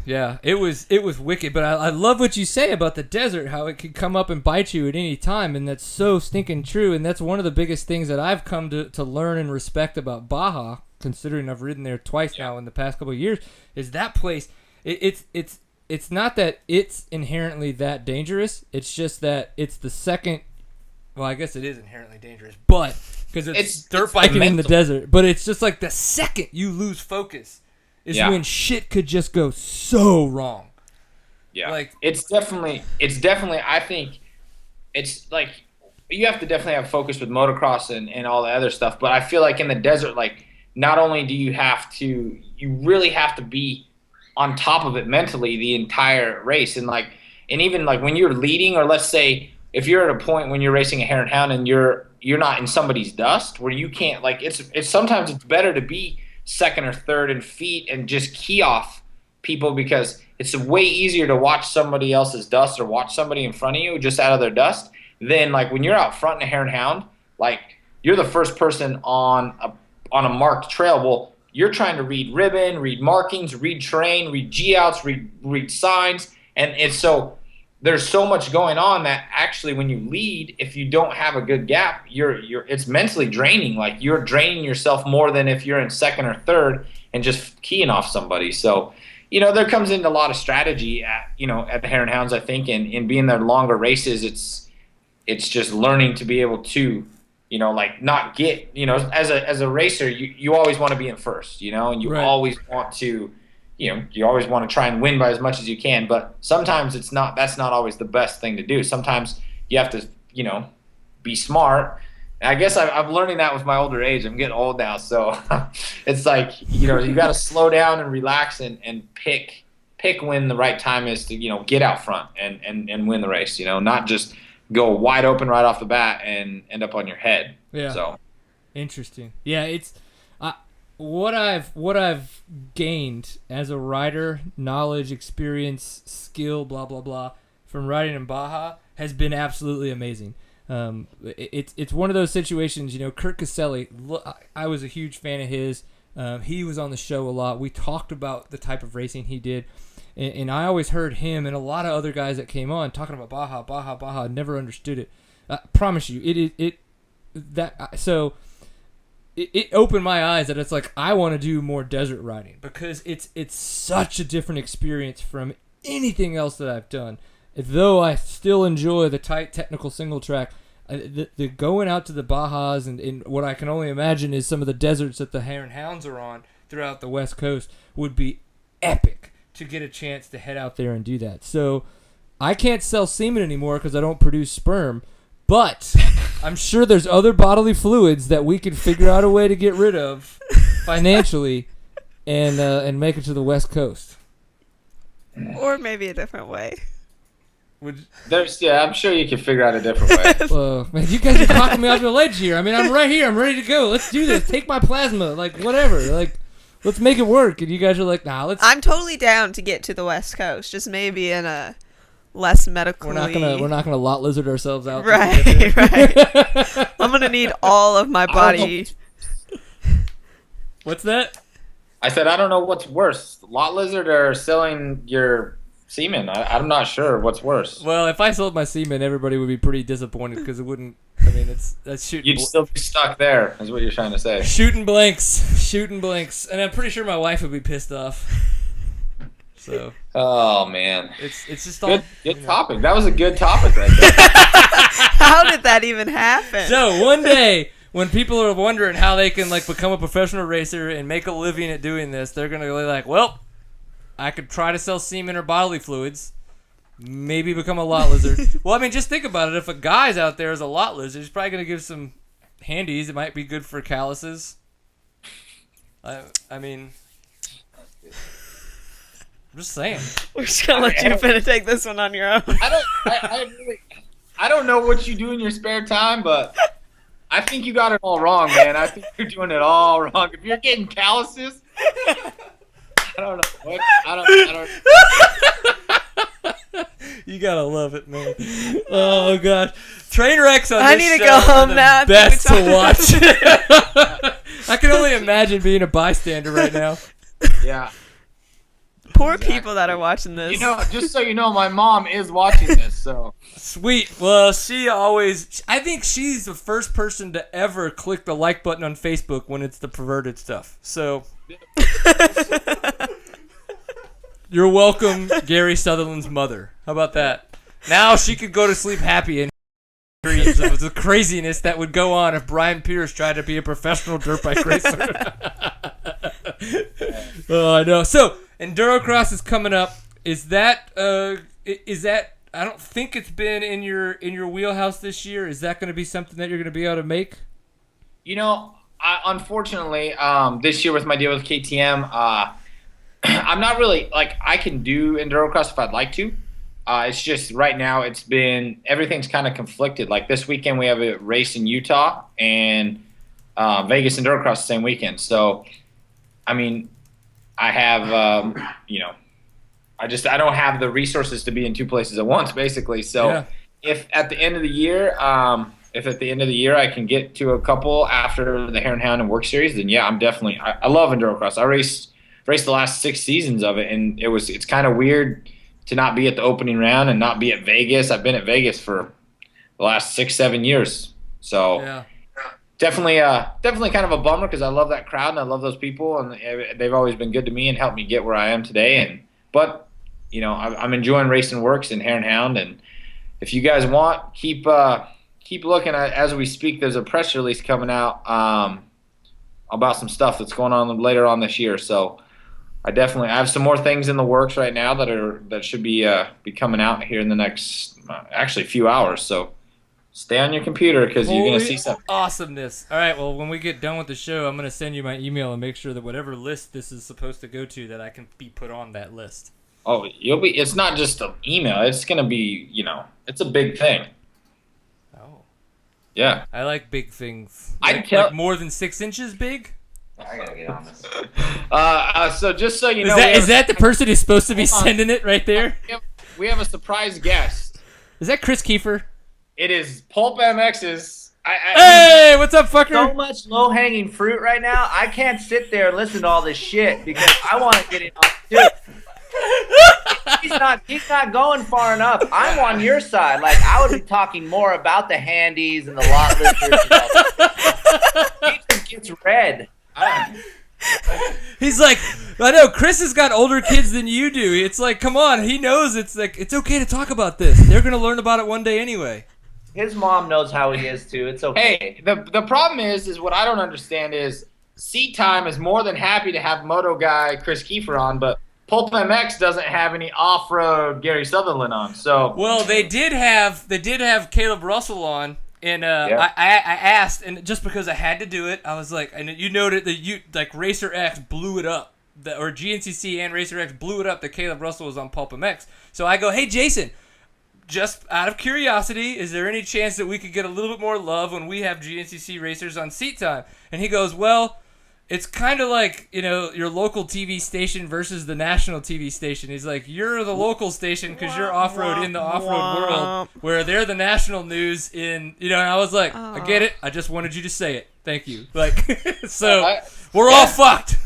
Yeah, it was wicked, but I love what you say about the desert, how it could come up and bite you at any time, and that's so stinking true. And that's one of the biggest things that I've come to learn and respect about Baja, considering I've ridden there twice now in the past couple of years, is that place. It's not that it's inherently that dangerous. It's just that it's the second. Well, I guess it is inherently dangerous, but because it's dirt biking in the desert. But it's just like the second you lose focus is when shit could just go so wrong. Yeah, like it's definitely. I think it's like you have to definitely have focus with motocross and all the other stuff. But I feel like in the desert, like not only do you really have to be on top of it mentally the entire race, and even when you're leading, or let's say if you're at a point when you're racing a hare and hound and you're not in somebody's dust where you can't, like it's sometimes it's better to be second or third in feet and just key off people, because it's way easier to watch somebody else's dust or watch somebody in front of you just out of their dust than like when you're out front in a hare and hound, like you're the first person on a marked trail. Well, you're trying to read ribbon, read markings, read terrain, read G-outs, read signs. And it's so there's so much going on that actually when you lead, if you don't have a good gap, it's mentally draining. Like you're draining yourself more than if you're in second or third and just keying off somebody. So, there comes into a lot of strategy at the Hare and Hounds, I think, and in being their longer races, it's just learning to be able to not get, as a racer, you always want to be in first, and you always want to, you always want to try and win by as much as you can. But sometimes that's not always the best thing to do. Sometimes you have to, be smart. And I guess I'm learning that with my older age. I'm getting old now. So it's like, you got to slow down and relax and pick when the right time is to, get out front and win the race, not just go wide open right off the bat and end up on your head. Yeah. So interesting. Yeah, what I've gained as a rider, knowledge, experience, skill, blah blah blah, from riding in Baja has been absolutely amazing. It's one of those situations, Kurt Caselli, I was a huge fan of his. He was on the show a lot. We talked about the type of racing he did, and I always heard him and a lot of other guys that came on talking about Baja. Never understood it. I promise you, it opened my eyes that it's like I want to do more desert riding because it's such a different experience from anything else that I've done. Though I still enjoy the tight technical single track, the going out to the Bajas and what I can only imagine is some of the deserts that the Hare and Hounds are on throughout the West Coast would be epic to get a chance to head out there and do that. So I can't sell semen anymore because I don't produce sperm, but I'm sure there's other bodily fluids that we can figure out a way to get rid of financially and make it to the West Coast. Or maybe a different way. I'm sure you can figure out a different way. Man, you guys are talking me off the ledge here. I mean, I'm right here. I'm ready to go. Let's do this. Take my plasma. Whatever. Let's make it work. And you guys are like, nah, let's. I'm totally down to get to the West Coast, just maybe in a less medically. We're not gonna lot lizard ourselves out. Right. I'm gonna need all of my body. What's that? I said I don't know what's worse, lot lizard or selling your semen. I'm not sure what's worse. Well, if I sold my semen, everybody would be pretty disappointed because it wouldn't. I mean, that's shooting. You'd still be stuck there, is what you're trying to say. Shooting blanks, and I'm pretty sure my wife would be pissed off. So. Oh man, it's just all good topic. That was a good topic right there. How did that even happen? So one day, when people are wondering how they can become a professional racer and make a living at doing this, they're gonna be like, well, I could try to sell semen or bodily fluids, maybe become a lot lizard. Well, I mean, just think about it. If a guy's out there as a lot lizard, he's probably going to give some handies. It might be good for calluses. I mean, I'm just saying. We're just going to let you take this one on your own. I don't know what you do in your spare time, but I think you got it all wrong, man. I think you're doing it all wrong. If you're getting calluses... I don't know. You gotta love it, man. Oh gosh, train wrecks on this show. I need to go home now. Best to watch. I can only imagine being a bystander right now. Yeah. Poor people that are watching this. Just so you know, my mom is watching this. So sweet. Well, I think she's the first person to ever click the like button on Facebook when it's the perverted stuff. So. You're welcome, Gary Sutherland's mother. How about that? Now she could go to sleep happy and dreams of the craziness that would go on if Brian Pierce tried to be a professional dirt bike racer. Oh, I know. So, Endurocross is coming up. Is that I don't think it's been in your wheelhouse this year. Is that going to be something that you're going to be able to make? Unfortunately, this year with my deal with KTM, I'm not really I can do Endurocross if I'd like to. It's just right now everything's kind of conflicted. Like this weekend we have a race in Utah and Vegas Endurocross the same weekend. So, I mean, I have I don't have the resources to be in two places at once, basically. So, yeah. If at the end of the year I can get to a couple after the Hare and Hound and Work Series, then yeah, I'm definitely. I love Endurocross. I raced the last 6 seasons of it, and it's kind of weird to not be at the opening round and not be at Vegas. I've been at Vegas for the last 6-7 years, so yeah. Definitely kind of a bummer because I love that crowd and I love those people, and they've always been good to me and helped me get where I am today. But I'm enjoying racing Works and Hare and Hound, and if you guys want, keep looking. As we speak, there's a press release coming out about some stuff that's going on later on this year. So I have some more things in the works right now that should be coming out here in the next actually few hours. So stay on your computer because you're gonna see something. Awesomeness. All right. Well, when we get done with the show, I'm gonna send you my email and make sure that whatever list this is supposed to go to, that I can be put on that list. Oh, it's not just an email. It's gonna be, it's a big thing. Oh. Yeah. I like big things. Like more than 6 inches big? I gotta get on this. So just so you know, Is that the person who's supposed to be sending it right there? We have a surprise guest. Is that Chris Kiefer? It is Pulp MX's. Hey, what's up, fucker? So much low-hanging fruit right now. I can't sit there and listen to all this shit because I want to get it on too. He's not going far enough. I'm on your side. Like, I would be talking more about the handies and the lot lizards. He just gets red. He's like, I know Chris has got older kids than you do. It's like, come on, he knows it's like it's okay to talk about this. They're gonna learn about it one day anyway. His mom knows how he is too. It's okay. Hey, the problem is what I don't understand is Seat Time is more than happy to have moto guy Chris Kiefer on, but Pulp MX doesn't have any off-road Gary Sutherland on. So well, they did have Caleb Russell on. And Yeah. I asked, and just because I had to do it, I was like, and you noted that Racer X blew it up, or GNCC and Racer X blew it up that Caleb Russell was on Pulp MX. So I go, hey Jason, just out of curiosity, is there any chance that we could get a little bit more love when we have GNCC racers on Seat Time? And he goes, well, it's kind of like, your local TV station versus the national TV station. He's like, you're the local station because you're off-road in the off-road world, where they're the national news in, and I was like, I get it. I just wanted you to say it. Thank you. Like, so we're all fucked.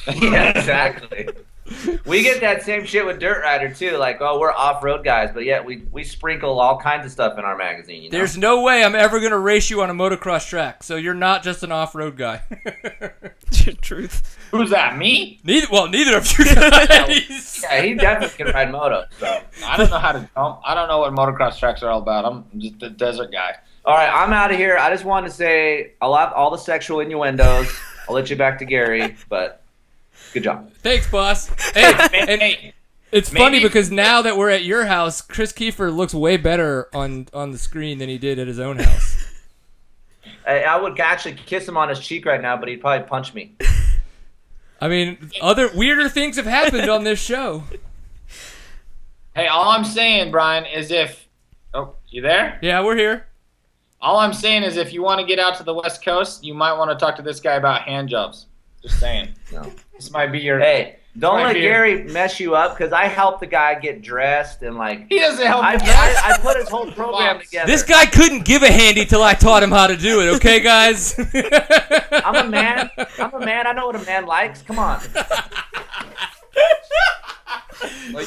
Yeah, exactly. We get that same shit with Dirt Rider too. Like, oh, we're off-road guys, but yet we sprinkle all kinds of stuff in our magazine. There's no way I'm ever gonna race you on a motocross track. So you're not just an off-road guy. Truth. who's that? Me? Neither of you guys. Yeah, he definitely can ride moto. So I don't know how to jump. I don't know what motocross tracks are all about. I'm just a desert guy. all right, I'm out of here. I just wanted to say I'll have all the sexual innuendos. I'll let you back to Gary, but good job. Thanks, boss. Hey, and Hey, it's funny because now that we're at your house, Chris Kiefer looks way better on the screen than he did at his own house. I would actually kiss him on his cheek right now, but he'd probably punch me. I mean, other weirder things have happened on this show. hey, all I'm saying, Brian, is you there? Yeah, we're here. All I'm saying is if you want to get out to the West Coast, you might want to talk to this guy about hand jobs. Just saying. No. This might be your... Hey, don't let be Gary mess you up because I helped the guy get dressed and like He doesn't help me. I put his whole program together. This guy couldn't give a handy till I taught him how to do it. Okay, guys. I'm a man. I know what a man likes. Come on. Well,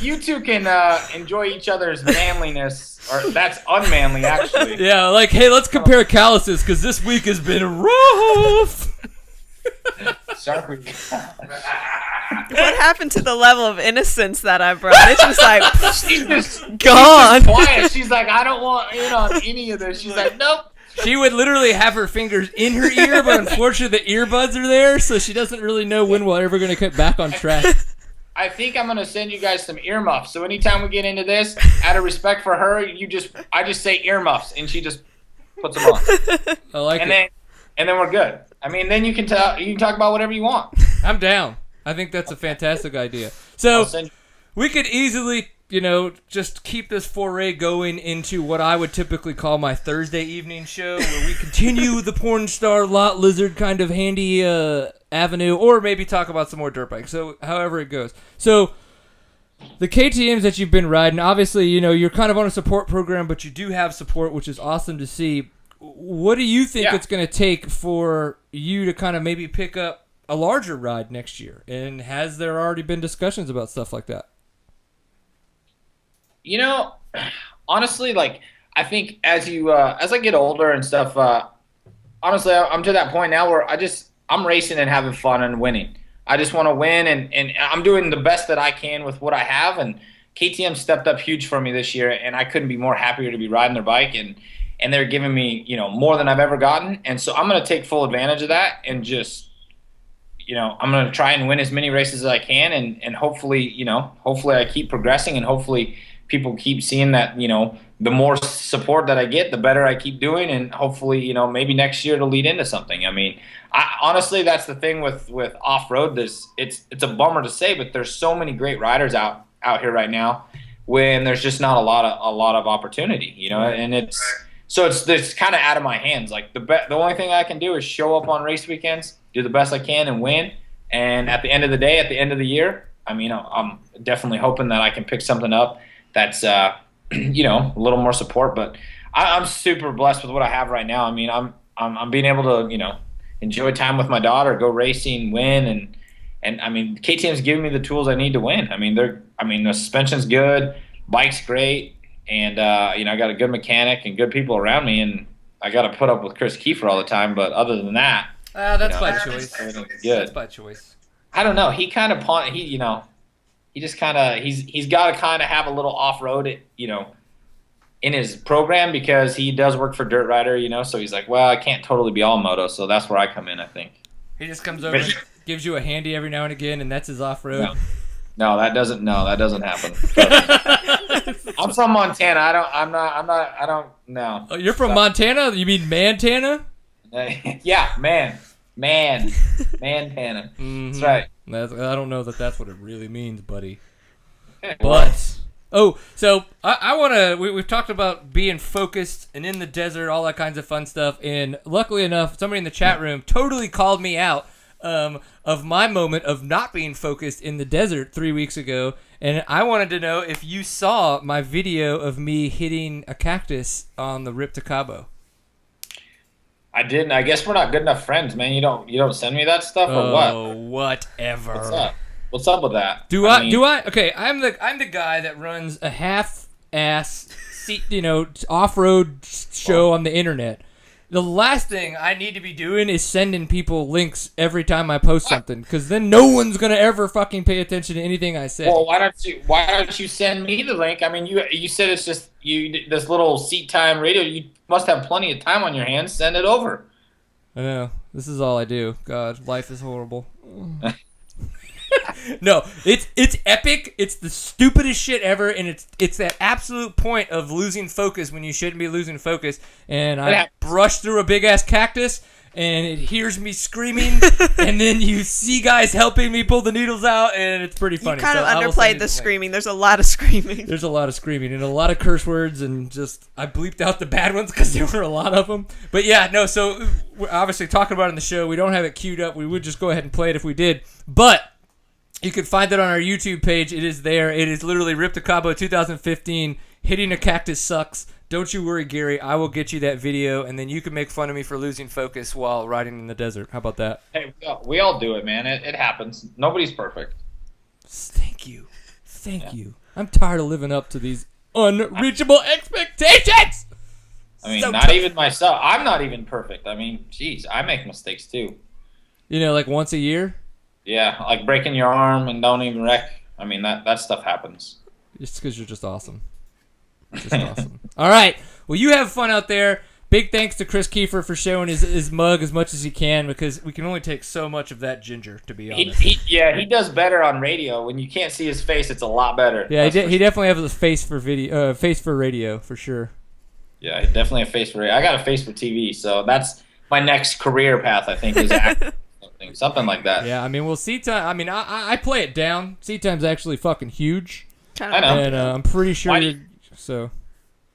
you two can enjoy each other's manliness, or that's unmanly, actually. Yeah, like, hey, let's compare calluses because this week has been rough. Sorry. What happened to the level of innocence that I brought? It's just like She's just gone. quiet. She's like, I don't want in on any of this. She's like, nope. She would literally have her fingers in her ear, but unfortunately the earbuds are there, so she doesn't really know when we're ever going to get back on track. I think I'm gonna send you guys some earmuffs. So anytime we get into this, out of respect for her, I just say earmuffs, and she just puts them on, I like it. and then we're good. I mean, then you can talk about whatever you want. I'm down. I think that's a fantastic idea. I'll So send you. we could easily, just keep this foray going into what I would typically call my Thursday evening show, where we continue the porn star lot lizard kind of handy avenue, or maybe talk about some more dirt bikes. So however it goes. So the KTMs that you've been riding, obviously, you're kind of on a support program, but you do have support, which is awesome to see. What do you think it's going to take for you to kind of maybe pick up a larger ride next year? And has there already been discussions about stuff like that? Honestly, like, I think as I get older and stuff, honestly, I'm to that point now where I'm racing and having fun and winning. I just want to win, and I'm doing the best that I can with what I have, and KTM stepped up huge for me this year, and I couldn't be more happier to be riding their bike, and they're giving me, more than I've ever gotten, and so I'm going to take full advantage of that and just, I'm going to try and win as many races as I can, and hopefully I keep progressing, and hopefully people keep seeing that, the more support that I get, the better I keep doing, and hopefully, maybe next year it'll lead into something. I mean, honestly, that's the thing with off-road. It's a bummer to say, but there's so many great riders out here right now when there's just not a lot of opportunity, and it's kind of out of my hands. Like the only thing I can do is show up on race weekends, do the best I can, and win. And at the end of the day, at the end of the year, I mean, I'm definitely hoping that I can pick something up that's, you know, a little more support. But I'm super blessed with what I have right now. I mean, I'm being able to, you know, enjoy time with my daughter, go racing, win, and I mean, KTM's giving me the tools I need to win. I mean, the suspension's good, bike's great, and you know, I got a good mechanic and good people around me, and I got to put up with Chris Kiefer all the time. But other than that, that's by choice. Good. That's by choice. I don't know. He kind of you know, he just kind of he's got to kind of have a little off road, you know, in his program, because he does work for Dirt Rider, you know. So he's like, well, I can't totally be all moto, so that's where I come in, I think. He just comes over, gives you a handy every now and again, and that's his off road. No, that doesn't happen. I'm from Montana. I don't know. Oh, you're from Montana? You mean Montana? Yeah, Montana. Mm-hmm. That's right. I don't know that that's what it really means, buddy. But so I want to. We've talked about being focused and in the desert, all that kinds of fun stuff. And luckily enough, somebody in the chat room totally called me out of my moment of not being focused in the desert 3 weeks ago. And I wanted to know if you saw my video of me hitting a cactus on the Rip to Cabo. I didn't. I guess we're not good enough friends, man. You don't send me that stuff, or what? Oh, whatever. What's up? What's up with that? Do I? Okay, I'm the guy that runs a half-ass, off-road show on the internet. The last thing I need to be doing is sending people links every time I post something, because then no one's gonna ever fucking pay attention to anything I say. Well, why don't you send me the link? I mean, you said it's just this little seat time radio. You must have plenty of time on your hands. Send it over. I know. This is all I do. God, life is horrible. No, it's epic. It's the stupidest shit ever, and it's that absolute point of losing focus when you shouldn't be losing focus. And I brushed through a big ass cactus, and it hears me screaming, and then you see guys helping me pull the needles out, and it's pretty funny. You kind of underplayed the screaming. There's a lot of screaming. There's a lot of screaming and a lot of curse words, and just I bleeped out the bad ones because there were a lot of them. But yeah, no. So we're obviously talking about it in the show. We don't have it queued up. We would just go ahead and play it if we did, but you can find it on our YouTube page. It is there. It is literally Rip to Cabo 2015. Hitting a cactus sucks. Don't you worry, Gary. I will get you that video, and then you can make fun of me for losing focus while riding in the desert. How about that? Hey, we all do it, man. It happens. Nobody's perfect. Thank you. Thank you. I'm tired of living up to these unreachable expectations. I mean, not even myself. I'm not even perfect. I mean, geez, I make mistakes too. You know, like once a year? Yeah, like breaking your arm and don't even wreck. I mean, that stuff happens. It's because you're just awesome. Just awesome. All right. Well, you have fun out there. Big thanks to Chris Kiefer for showing his mug as much as he can, because we can only take so much of that ginger, to be honest. He does better on radio. When you can't see his face, it's a lot better. Yeah, he definitely has a face for video, face for radio, for sure. Yeah, definitely a face for radio. I got a face for TV, so that's my next career path, I think, is acting. Something like that. Yeah, I mean, well, seat time. I mean, I play it down. Seat time's actually fucking huge. I know. And I'm pretty sure. So.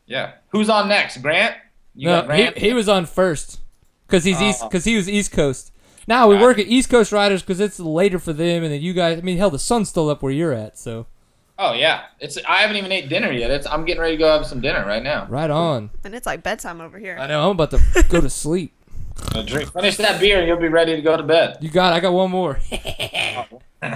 Yeah. Who's on next? Grant? Grant? He was on first, because he was East Coast. Now we work at East Coast Riders because it's later for them, and then you guys. I mean, hell, the sun's still up where you're at. So. Oh yeah, I haven't even ate dinner yet. I'm getting ready to go have some dinner right now. Right on. And it's like bedtime over here. I know. I'm about to go to sleep. Finish that beer and you'll be ready to go to bed. I got one more.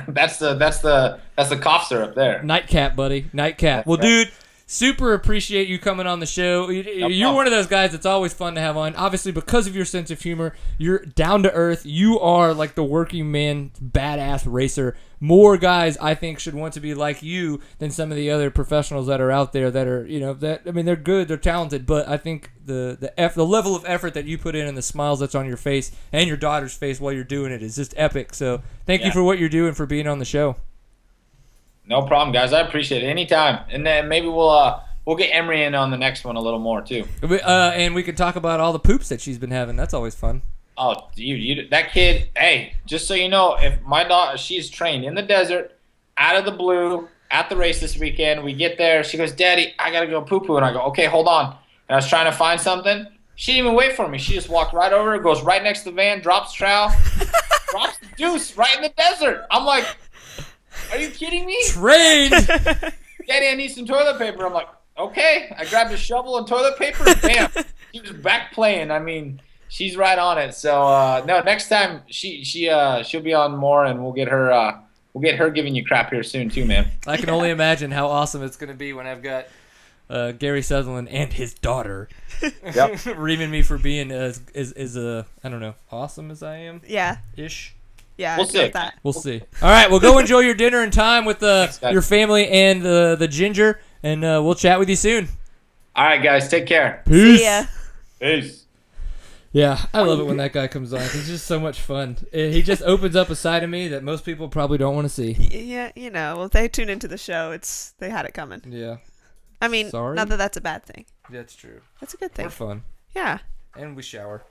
That's the cough syrup there. Nightcap, buddy. Nightcap. Well, dude, super appreciate you coming on the show. You're one of those guys that's always fun to have on. Obviously, because of your sense of humor, you're down to earth. You are like the working man, badass racer. More guys, I think, should want to be like you than some of the other professionals that are out there that are, they're good, they're talented, but I think the level of effort that you put in and the smiles that's on your face and your daughter's face while you're doing it is just epic. So thank you for what you're doing, for being on the show. No problem, guys. I appreciate it. Anytime. And then maybe we'll get Emery in on the next one a little more too. And we can talk about all the poops that she's been having. That's always fun. Oh, you that kid, hey, just so you know, if my daughter, she's trained in the desert, out of the blue, at the race this weekend, we get there, she goes, Daddy, I got to go poo-poo. And I go, okay, hold on. And I was trying to find something. She didn't even wait for me. She just walked right over, goes right next to the van, drops trowel, drops the juice right in the desert. I'm like, are you kidding me? Trained. Daddy, I need some toilet paper. I'm like, okay. I grabbed a shovel and toilet paper. And bam, she was back playing. I mean, she's right on it. So no, next time she'll be on more, and we'll get her giving you crap here soon too, man. I can only imagine how awesome it's going to be when I've got Gary Sutherland and his daughter reaming me for being as I don't know, awesome as I am. Yeah. Ish. Yeah. We'll see. That. We'll see. All right, well, go enjoy your dinner and time with Thanks, guys. your family and the ginger, and we'll chat with you soon. All right, guys, take care. Peace. See ya. Peace. Yeah, I love it when that guy comes on. It's just so much fun. He just opens up a side of me that most people probably don't want to see. Yeah, well, if they tune into the show, they had it coming. Yeah. I mean, Sorry? not that that's a bad thing. That's true. That's a good thing. We're fun. Yeah, And we shower.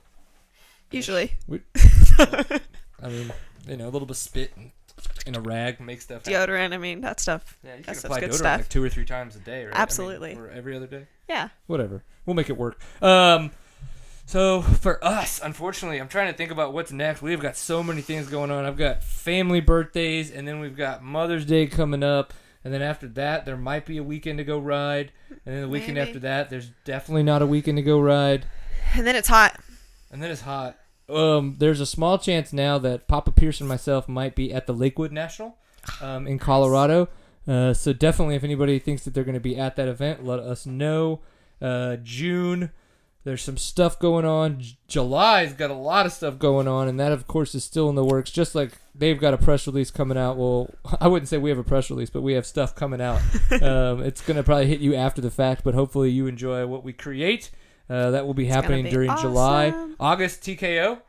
usually. I mean, a little bit of spit in a rag, make stuff happen. Deodorant, I mean, that stuff. Yeah, you That can stuff's apply good deodorant stuff. like 2 or 3 times a day, right? Absolutely. Or every other day. Yeah. Whatever. We'll make it work. So for us, unfortunately, I'm trying to think about what's next. We've got so many things going on. I've got family birthdays, and then we've got Mother's Day coming up, and then after that, there might be a weekend to go ride, and then the weekend Maybe. after that, there's definitely not a weekend to go ride, And then it's hot. and then it's hot. There's a small chance now that Papa Pierce and myself might be at the Lakewood National in Colorado. So definitely, if anybody thinks that they're going to be at that event, let us know. June, there's some stuff going on. July's got a lot of stuff going on, and that, of course, is still in the works. Just like they've got a press release coming out. Well, I wouldn't say we have a press release, but we have stuff coming out. It's going to probably hit you after the fact, but hopefully you enjoy what we create. That will be happening be during July. awesome. August, TKO.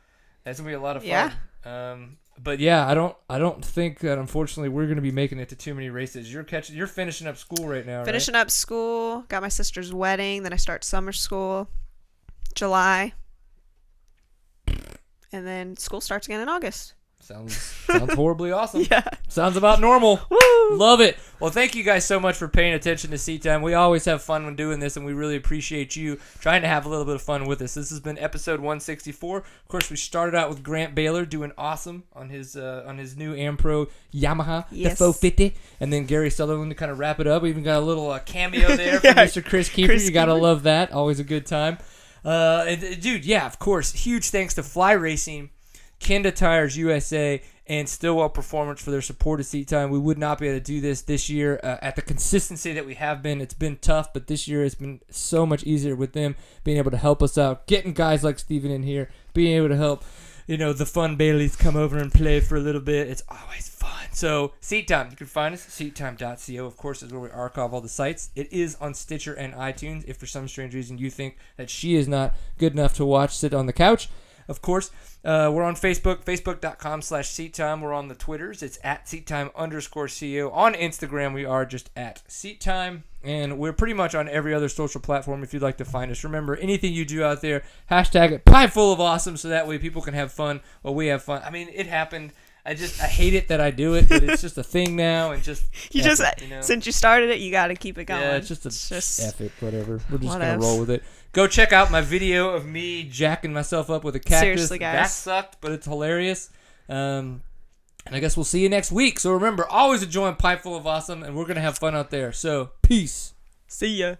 That's going to be a lot of fun. Yeah. But yeah, I don't think that, unfortunately, we're going to be making it to too many races. You're finishing up school right now, Finishing up school. Got my sister's wedding. Then I start summer school. July. And then school starts again in August. Sounds horribly awesome. Yeah. Sounds about normal. Woo! Love it. Well, thank you guys so much for paying attention to Seat Time. We always have fun when doing this, and we really appreciate you trying to have a little bit of fun with us. This has been episode 164. Of course, we started out with Grant Baylor doing awesome on his new Ampro Yamaha, Yes. the 450, and then Gary Sutherland to kind of wrap it up. We even got a little cameo there from Yeah. Mr. Chris Kiefer. Chris You got to Kiefer. love that. Always a good time. Dude, yeah, of course. Huge thanks to Fly Racing, Kenda Tires USA, and Stillwell Performance for their support of Seat Time. We would not be able to do this year at the consistency that we have been. It's been tough, but this year it's been so much easier with them being able to help us out, getting guys like Steven in here, being able to help, the fun Baileys come over and play for a little bit. It's always fun. So, Seat Time, you can find us at seattime.co, of course, is where we archive all the sites. It is on Stitcher and iTunes. If for some strange reason you think that she is not good enough to watch, sit on the couch. Of course, we're on Facebook, facebook.com/SeatTime. We're on the Twitters. It's at SeatTime_CO. On Instagram, we are just at SeatTime. And we're pretty much on every other social platform if you'd like to find us. Remember, anything you do out there, hashtag it pie full of awesome so that way people can have fun while we have fun. I mean, it happened. I hate it that I do it, but it's just a thing now, and just Since you started it, you got to keep it going. Yeah, it's just F it, whatever. We're just gonna Whatevs. roll with it. Go check out my video of me jacking myself up with a cactus. Seriously, guys. That sucked, but it's hilarious. And I guess we'll see you next week. So remember, always enjoy Pipe Full of Awesome, and we're gonna have fun out there. So peace. See ya.